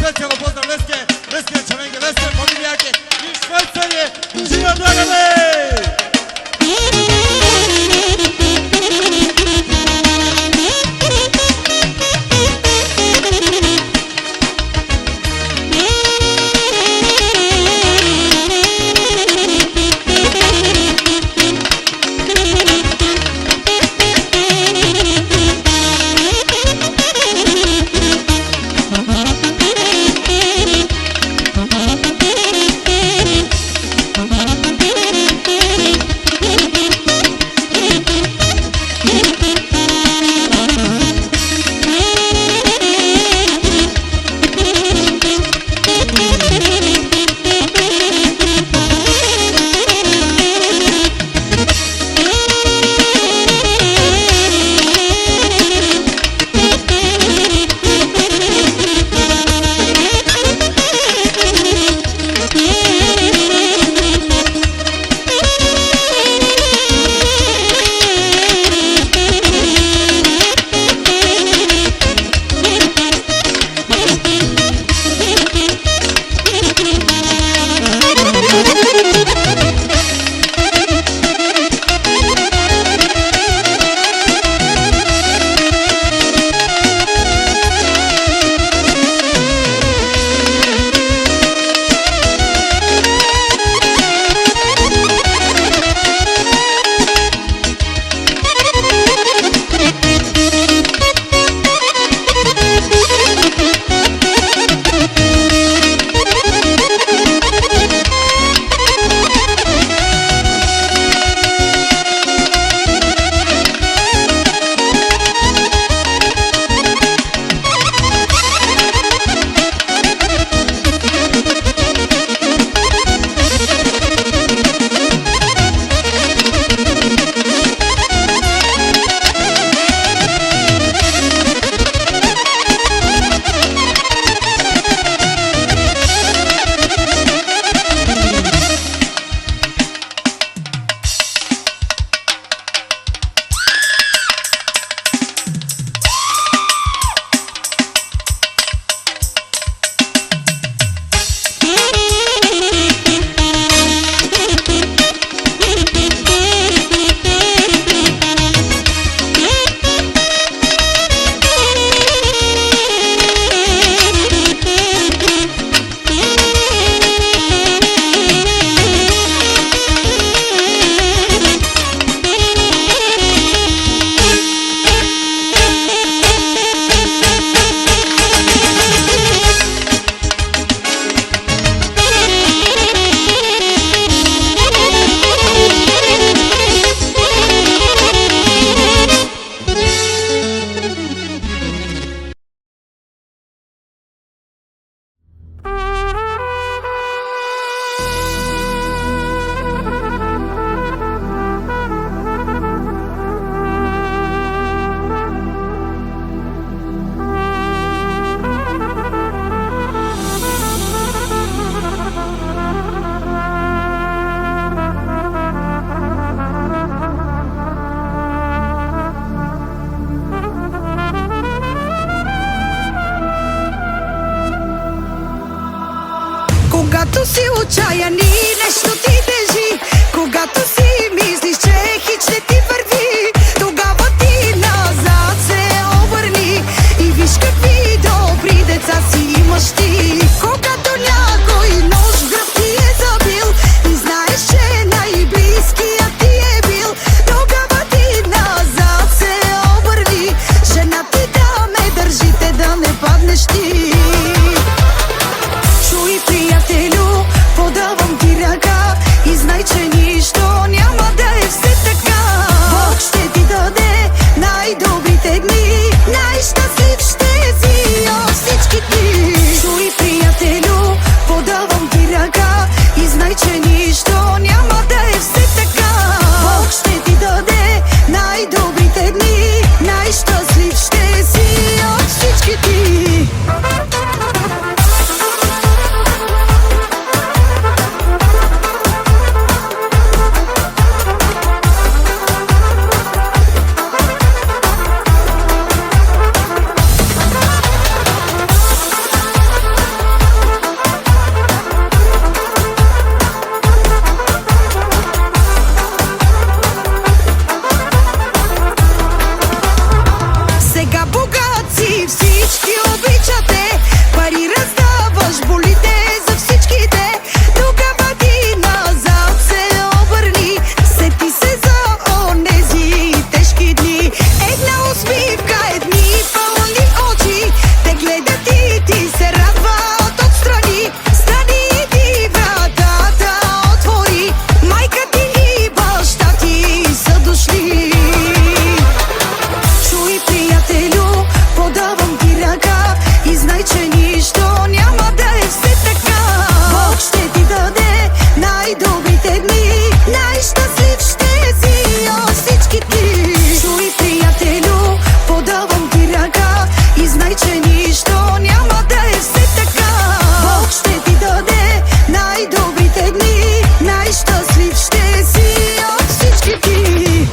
Specijalno pozdrav Leske, Čavenge, Leske, familijake i
отчаяни нещо ти тежи. Когато си мислиш, че хич не ти върви, тогава ти назад се обърни и виж какви добри деца си имаш ти. Когато някой нож в гръб ти е забил и знаеш, че най-близкият ти е бил, тогава ти назад се обърни. Жена ти да ме държите, да не паднеш ти. Чуй, приятелю, подавам ти ръка и знай, че нищо няма да е все така. Бог ще ти даде най-добрите дни, най-щастлив ще си от всички ти. Чуй, приятелю, подавам ти ръка и знай, че нищо няма да е все така. Бог ще ти даде най-добрите дни, най-щастлив ще си от всички ти. Сега богат си, всички обичате, пари раздаваш, болите за всичките. Тогава ти назад се обърни, сети се за онези тежки дни. Една усмивка, едни пълни очи те гледат и ти се радват отстрани. Стани и ти вратата отвори, майка ти и баща ти са дошли. Чуй, приятелю, подавам ти ръка и знай, че нищо няма да е все така. Бог ще ти даде най-добрите дни, най-щастлив ще си от всички ти. Чуй, приятелю, подавам ти ръка и знай, че нищо няма да е все така. Бог ще ти даде най-добрите дни, най-щастлив ще си от всички ти.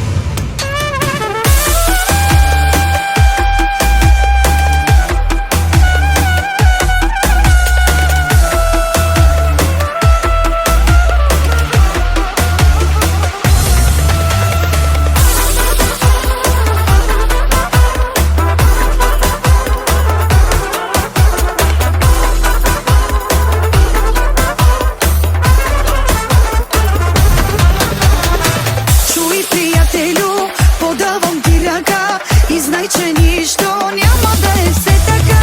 Чуй, приятелю, подавам ти ръка и знай, че нищо няма да е все така.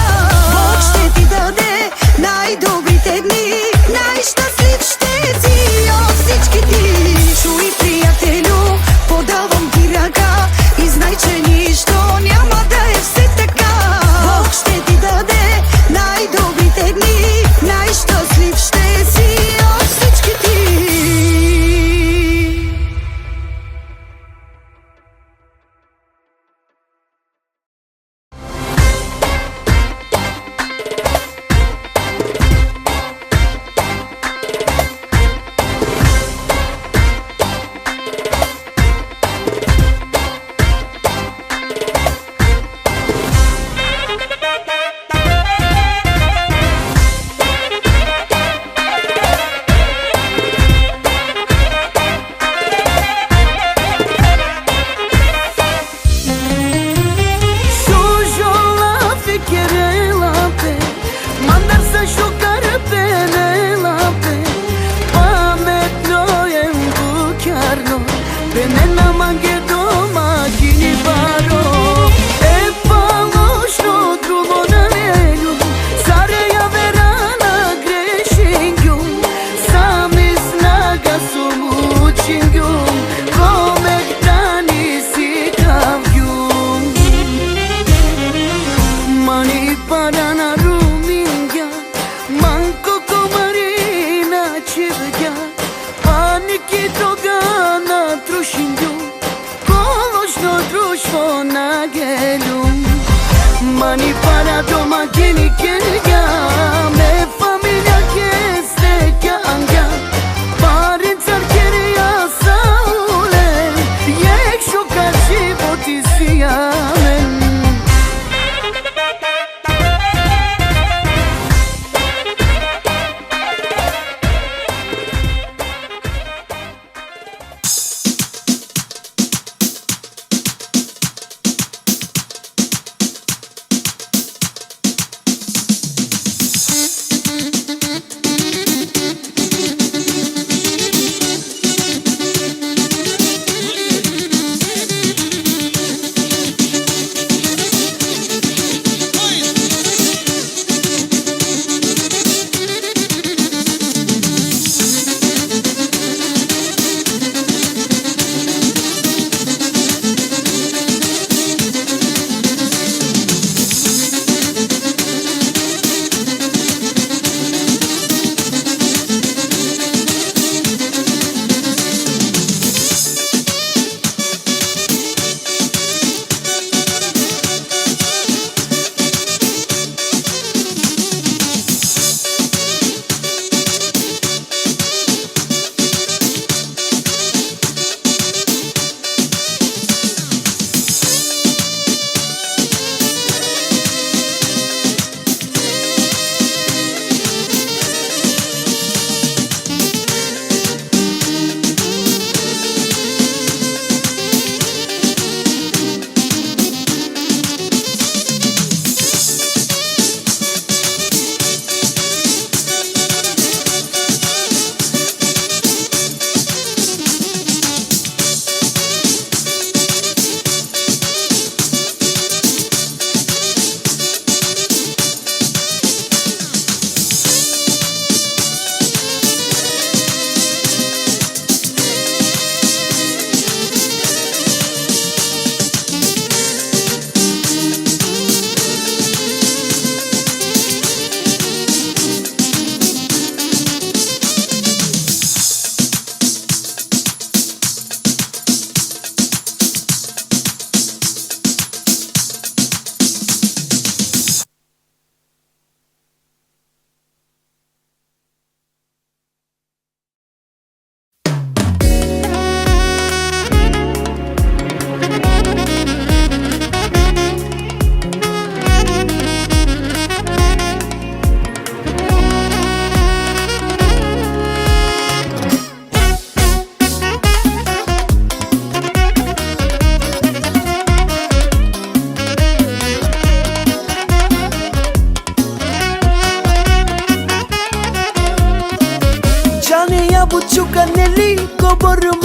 Бог ще ти даде най-добрите дни, най-щастлив ще си от всички ти. Чуй, приятелю, подавам ти ръка и знай, че нищо няма да е все така. Бог ще ти даде най-добрите дни, най-щастлив ще си от всички ти.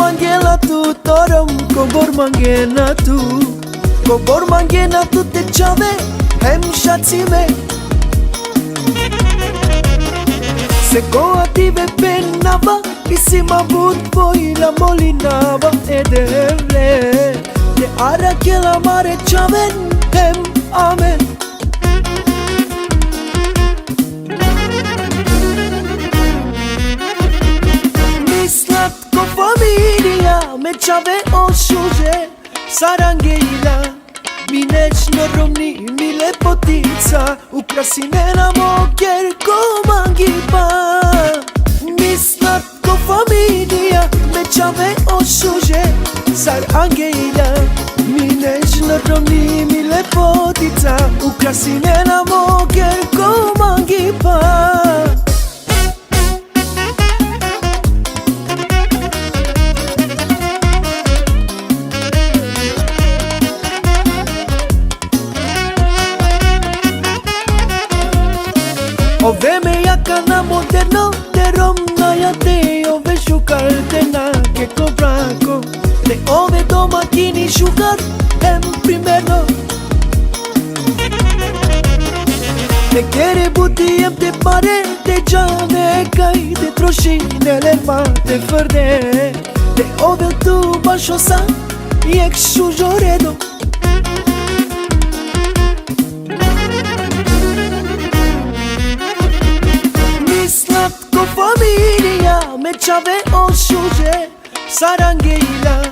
mangela tu torom Kobor mangena tu Kobor mangena tu te chave Hem shatsime Se coative penava Isima but poi la molinava Ederle De ara che la mare chaven Hem amen Slatko familia me čave ošuže Sarangeila mi nečno romni mi lepotica Ukrasine na moker komangipa Mi slatko familia me čave ošuže Sarangeila mi nečno romni mi lepotica Ukrasine na moker komangipa Ove me jaka na moderno, te romna ja te ove šukar te na ke kobrako Te ove domatini šukar, em primerno Te kere buti em te pare, te džane kaj te trošine lerma te fărde Te ove tu bașosa, jek šužoredo Slatko familia me čave ošuže Sarangeila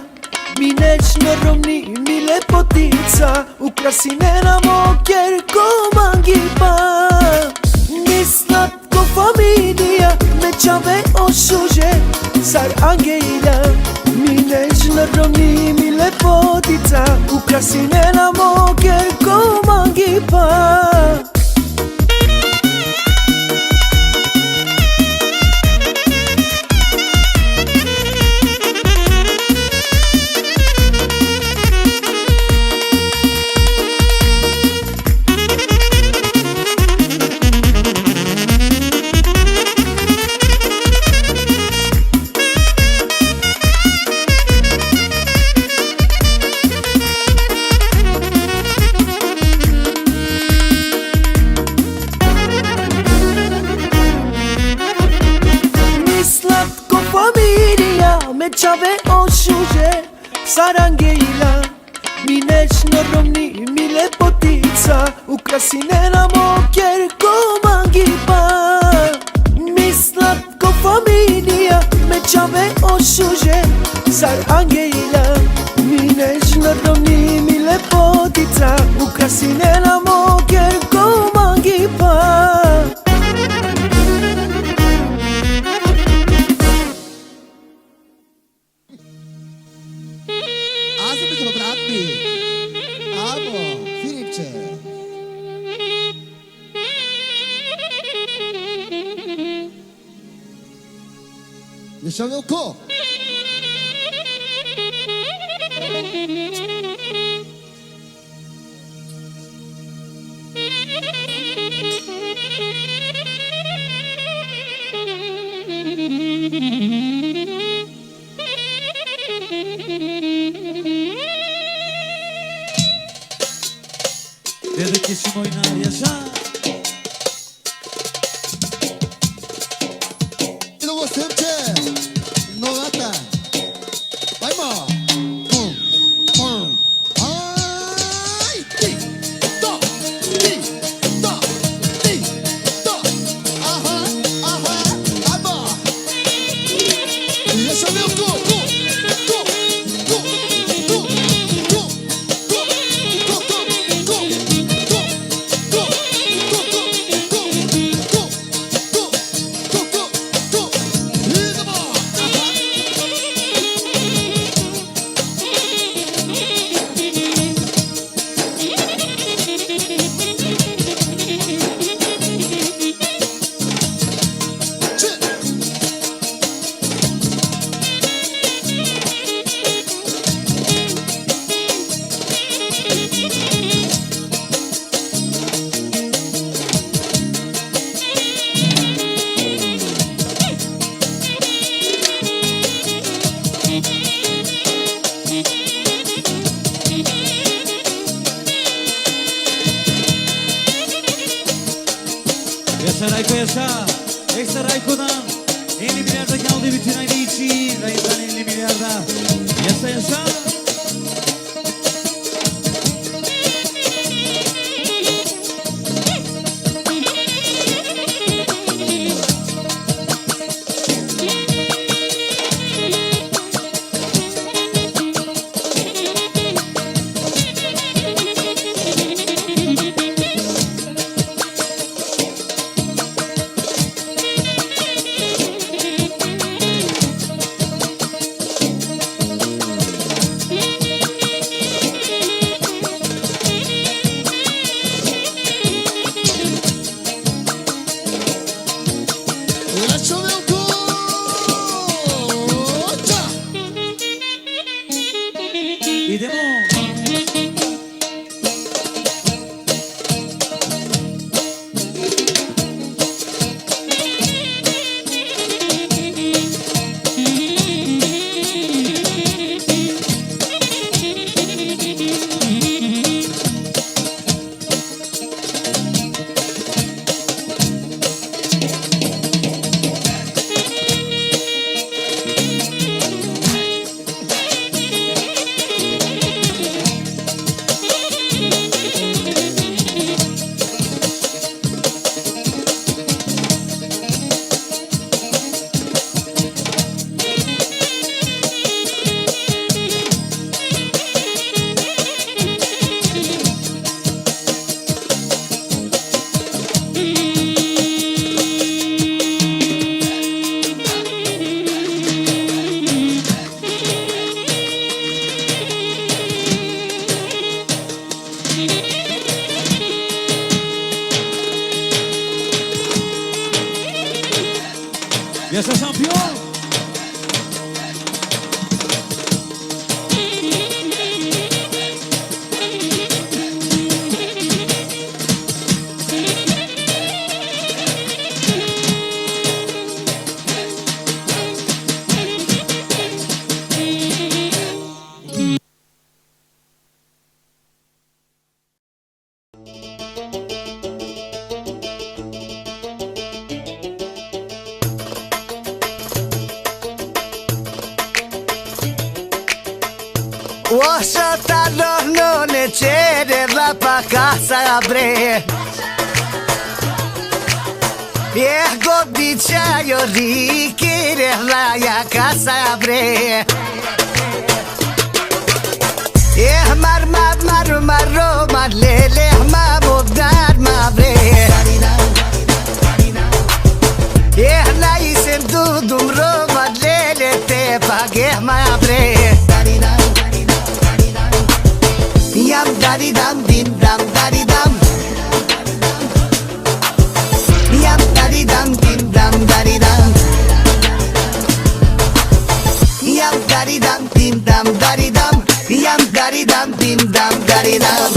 mi nečno romni mi lepotica Ukrasine na moker komangipa Mi slatko familia me čave ošuže Sarangeila mi nečno romni mi lepotica Ukrasine na moker komangipa me čave ošuže Sarangeila mi nečno romni mi lepotica Ukrasine na moker komangipa Mi slatko familia me čave ošuže Sarangeila mi nečno romni mi lepotica Ukrasine na moker komangipa
Deixa eu ver o co.
Desde que se moina yaşa.
E não você, tchê. Novata. Vai, mó. Ai, ti, to, ti, to, ti, to. Aham, vai, mó. Deixa eu ver o cu.
Yaşa Rayko yaşa. Ekstra Rayko'dan 50 milyarda kaldı bütün aile için. Rayko'dan 50 milyarda. Yaşa yaşa. Idemo. Yaşa şampiyon.
Oșatarul nu ne cere la casa bre E godiceaio ricchire la casa bre E mar lele ma bodar ma bre E la isem dudum roma lele te paghe ma bre Yam daddy dam dim dam daddy dam Yam daddy dam dim dam daddy dam Yam daddy dam dim dam daddy dam Yam daddy dam dim dam daddy dam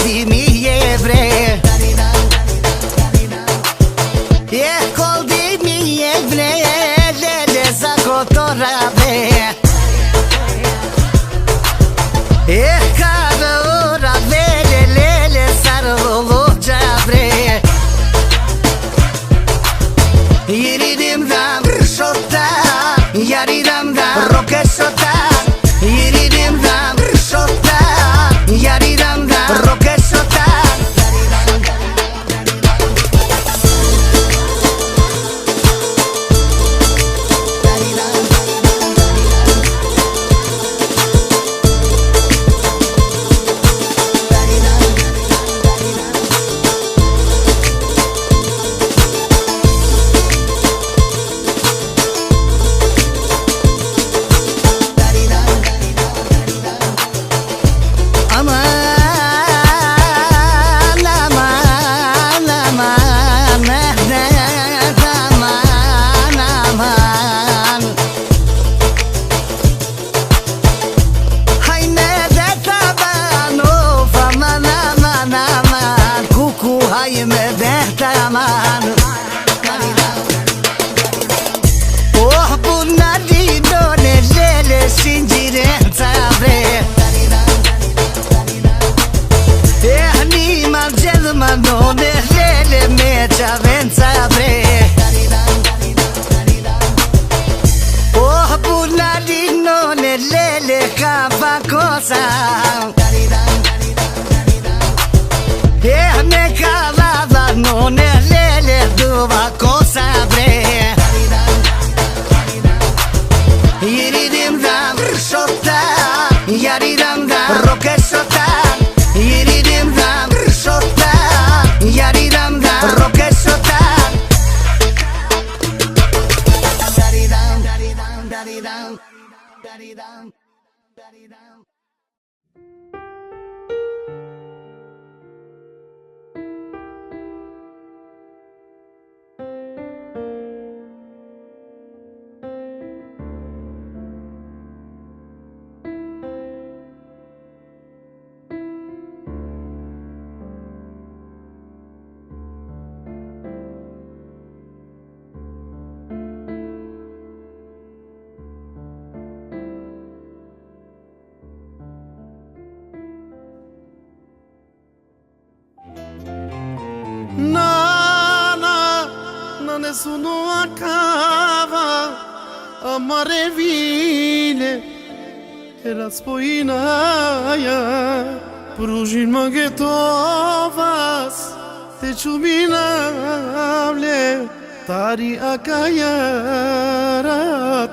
Di mi evre E col di mi evre Le zakotora be E cada ora vele le sarolo jabre Yiridim dam shota Yaridim dam rokeshota Yiridim dam shota Yaridim dam rokeshota
nessuno acaba amare vine era spoinaia prужin mangetovas te čuminavlje tari akajara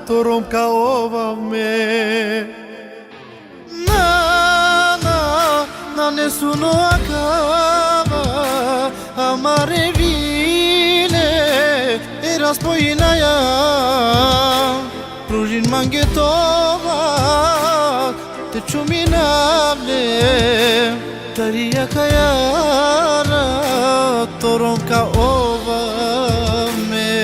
torom kaova me na nessuno acaba amare vine era spoinaia prужin mangetovas te čuminavlje tari akajara torom kaova me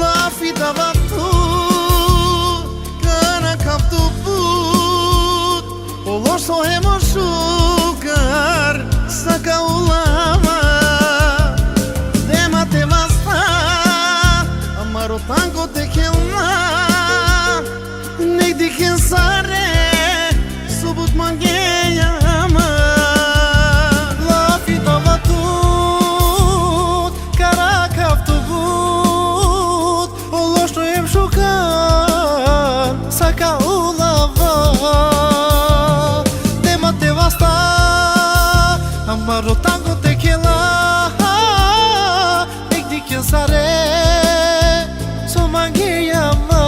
la fidava tu kana kaptu put olo sohemo sugar saka ulama dema te basta amaro tango te kelna nek diken sare subut mangeya ama la fidava tut kara kaptu but olo što em shukar saka ulava dema te basta amaro tango te kela nek diken sare so mangeya ama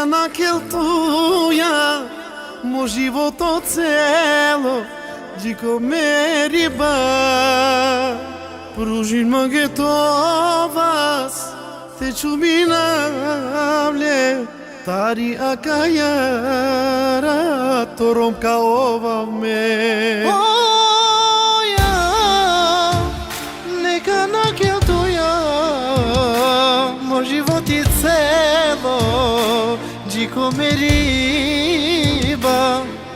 naquele tuja mo životo celo de comer e bar pružin mangetovas te čuminavlje tari akajara torom kaova me oja neka naquele tuja mo životi celo de comeriba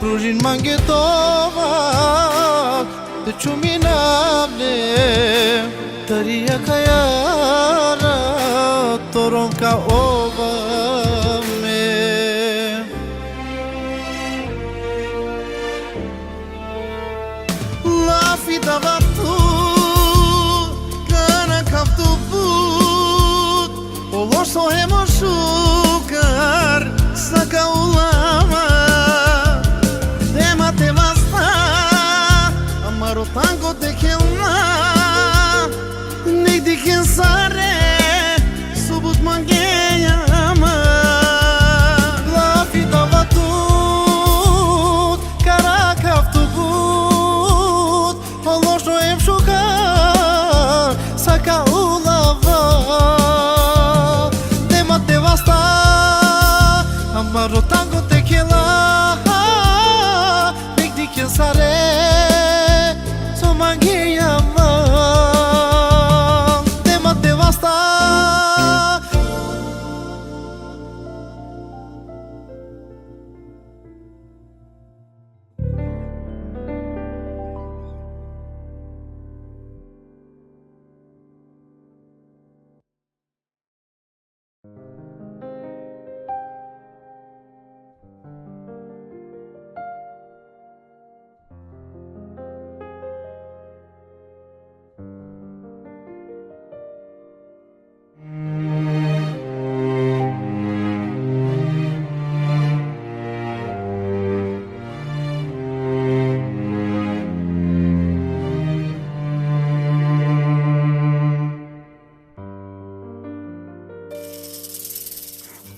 prужin mangetovas te čuminavlje tari akajara torom kaova me la fidava tu kana kaptu put olo sohemo sugar saka ulama dema te basta amaro tango te kelna nek diken sare subut mangeya ama la fidava tut kara kaptu but olo što em shukar saka ulava dema te basta amaro tango te kela nek diken sare so mangeya ama dema te basta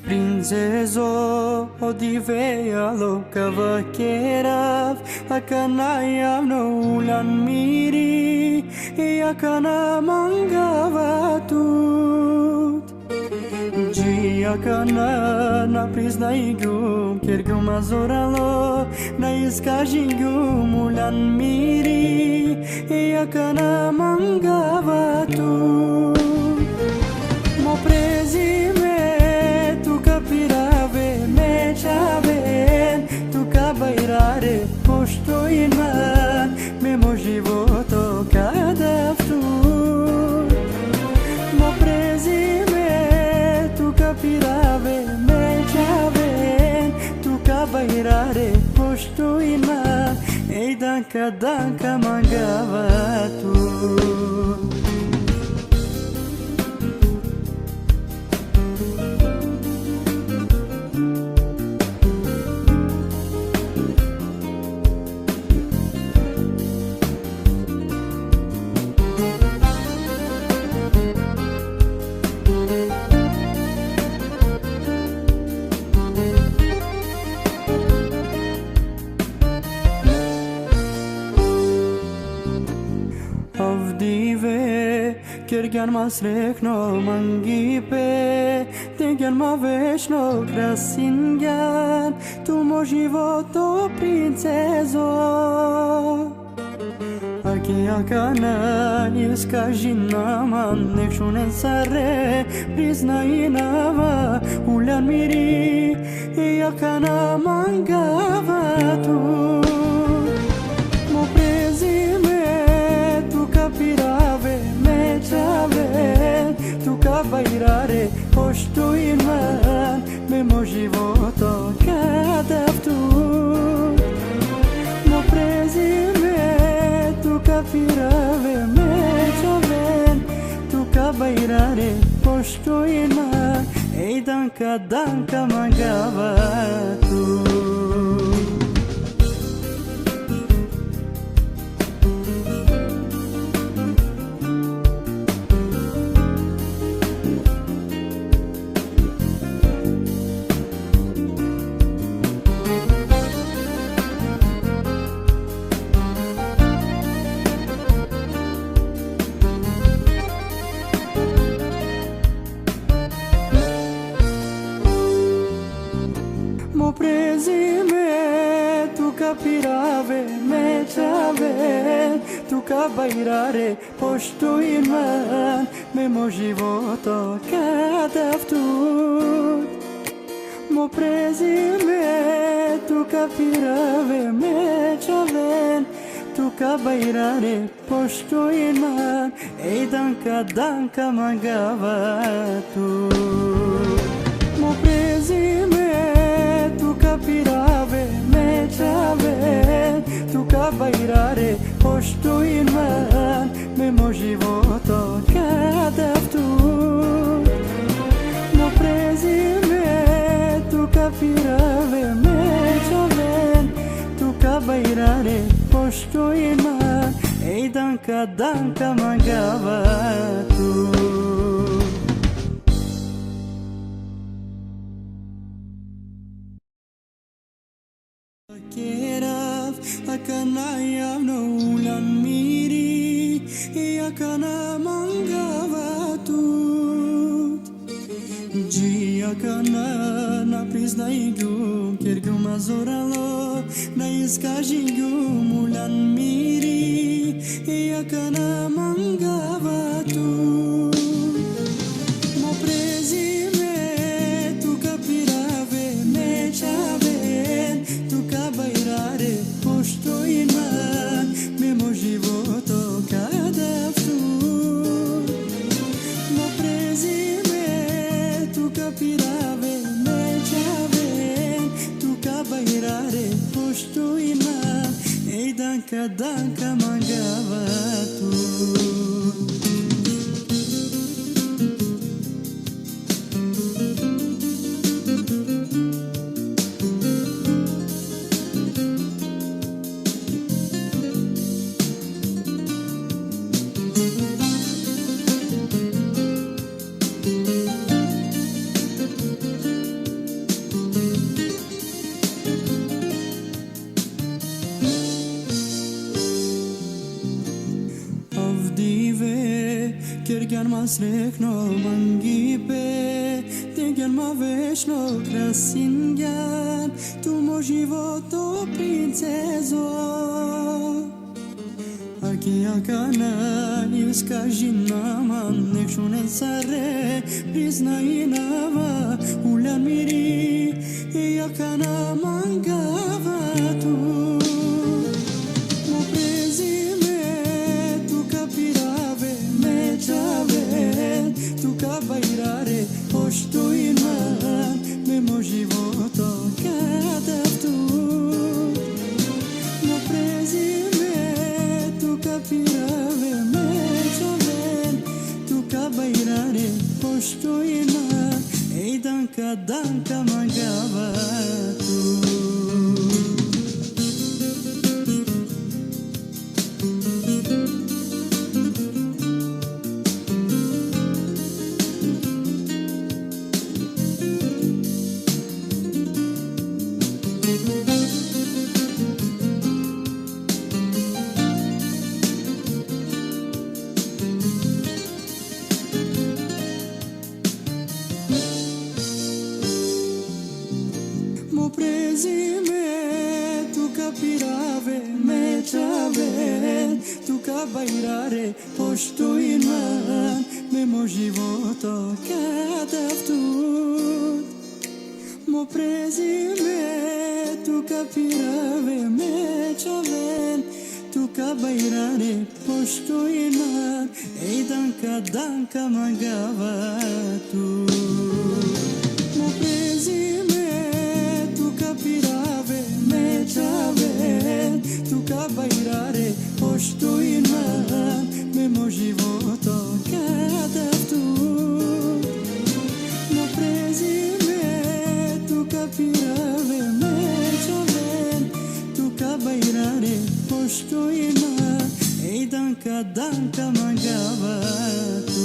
Princeso di vealo cavaqueira Akanaya no ulan miri E akana mangava tut Gia kana na priznaj gum Kjergu ma zoralo Na iskaži gum Ulan miri Gia kana mangava tu Mo prezime Tu capirave Me čaven Tu kabairare Pošto inman Memo životo kada vtu Mo prezime Tu capirave Me čaven Tu kabairare Pošto inman Ej danka mangava tu Kjergan ma srekno mangipe Tegjan ma večno krasingan Tu mo životo princezo Aki akana iskaži nama Nek šunen sare priznaj nama Ulan miri I akana mangava tu Mo prezime tu capirave Tu kabairare Pošto inman Memo životo kada vtu Mo prezime Tu kapirave Me čaven Tu kabairare Pošto inman Ej danka mangava tu Capirave me čaven Tu kabairare Pošto inman Memo životo kada vtut Mo prezime Tu capirave me čaven Tu kabairare Pošto inman Ej danka mangava tu Mo prezime Tu capirave Me čaven Tu kabairare Pošto inman Memo životo kada vtut Mo prezime Tu capirave Me čaven Tu kabairare Pošto inman Ej danka mangava tu Kerav akana javno ulan miri I akana mangava tut Ji akana na priznaj gum Kjergu ma zoralo Na iskaži gum ulan miri I akana mangava tut Mo prezime tu capirave Me čaven Tu kabairare Pošto inman Memo životo kada vtut Mo prezime Tu capirave Me čaven Tu kabairare Pošto inman Ej danka mangava tu Kjergan ma srekno mangipe ma vечно krasingan, tu moj životo princezo. Aki akana iskaži nama, nek šunen sare, priznaj nama, ulan miri, akana mangava tu. Mo prezime, tu capirave, me čave, tu kabairare, pošto iman, me mo životo kada tu. Mo prezime, tu capirave, me čave, tu kabairare, pošto iman, ej danka mangava tu. Mo prezime, tu capirave, me čave, tu kabairare, pošto iman, me mo životo kadav tu. Mo prezime, tu capirave, me čave, tu kabairare, pošto iman, ej danka mangava tu. Mo prezime, tu capirave, me čave, tu kabairare, pošto iman, me mo životo kadav tu. Mo prezime, tu capirave, me čave, tu kabairare, pošto iman, ej danka mangava tu.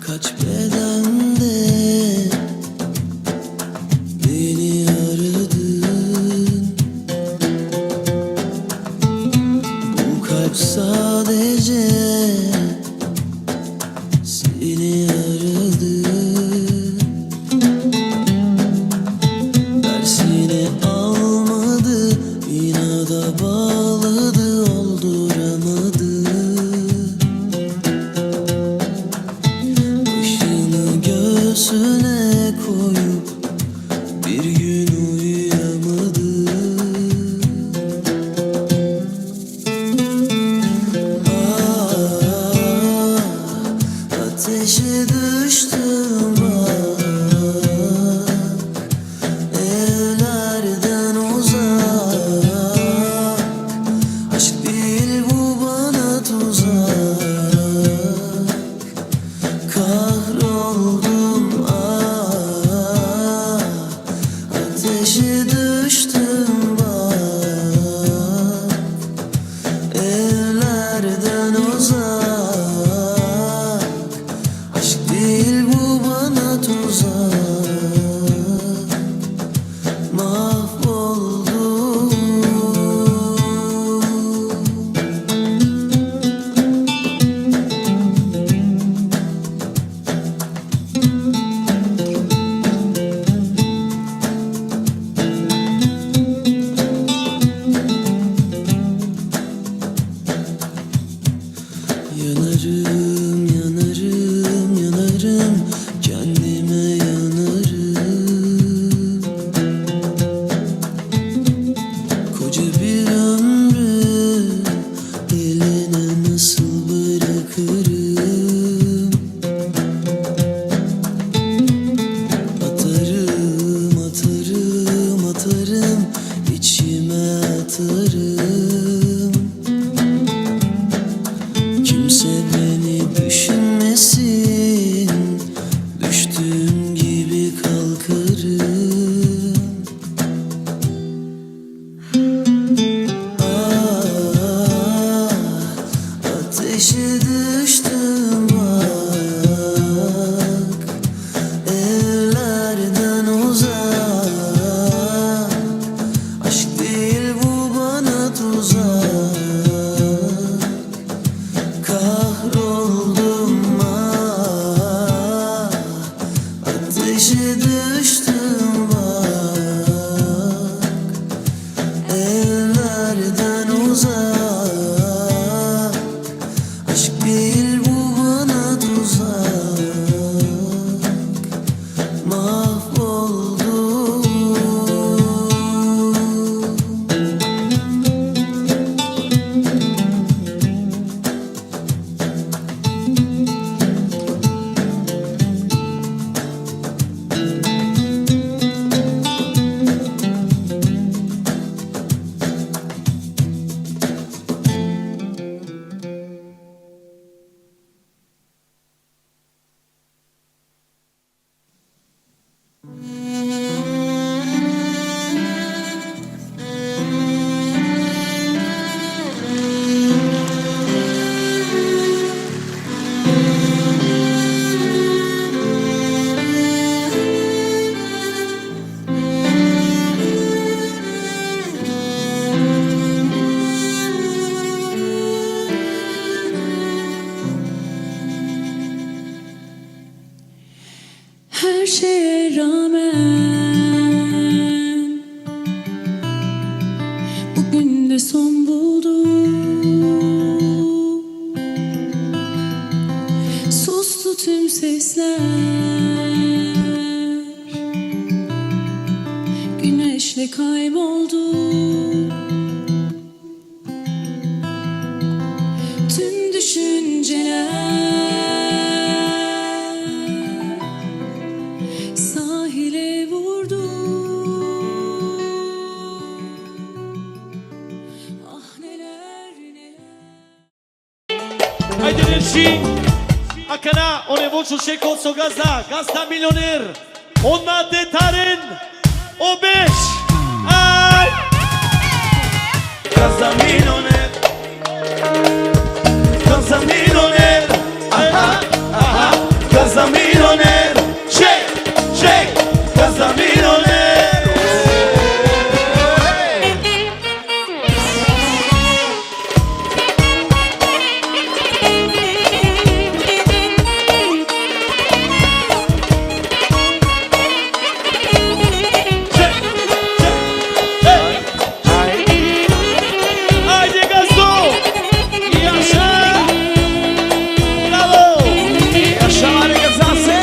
Kaç bedende beni aradın, bu kalp sadece seni aradı. Dersini almadı, inada bağladı, olduramadı. Göğsüne koyup bir gün uyuyamadı. Ateşe düştüm bak, evlerden uzak. Aşk değil bu bana tuzak. Kahroldum ateşe düştüm bak, evlerden uzak. Aşk değil bu bana tuzak. Mahvoldum. Yanarım, yanarım, yanarım, kendime yanarım. Koca bir ömrü eline nasıl bırakırım? Atarım, atarım, atarım, içime atarım. Kimse beni düşünmesin, düştüğüm gibi kalkarım. uzak. Kahroldum ah, ateşe düştüm bak. Ellerden uzak, aşk değil bu bana tuzak. Mahvoldum.
Her şeye rağmen bugün de son buldu. Sustu tüm sesler, güneşle kayboldu. Tüm düşünceler sahile vurdu. Ah neler neler.
Hajde reći, akana, one voću šeko so gazda milioner, ona detaren, obeš, aj!
Gazda milioner, gazda milioner, aha, aha, gazda milioner, shake, shake, gazda milioner.
Ajde gazdo, jaša, bravo, jaša rega zase.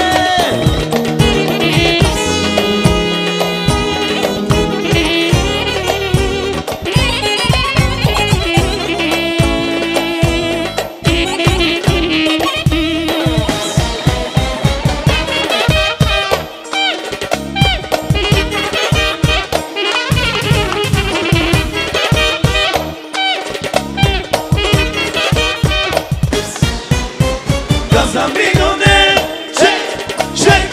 Gazda milioner, shake, shake,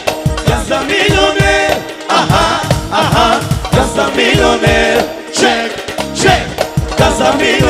gazda milioner, aha, aha, gazda milioner, shake, shake, gazda milioner.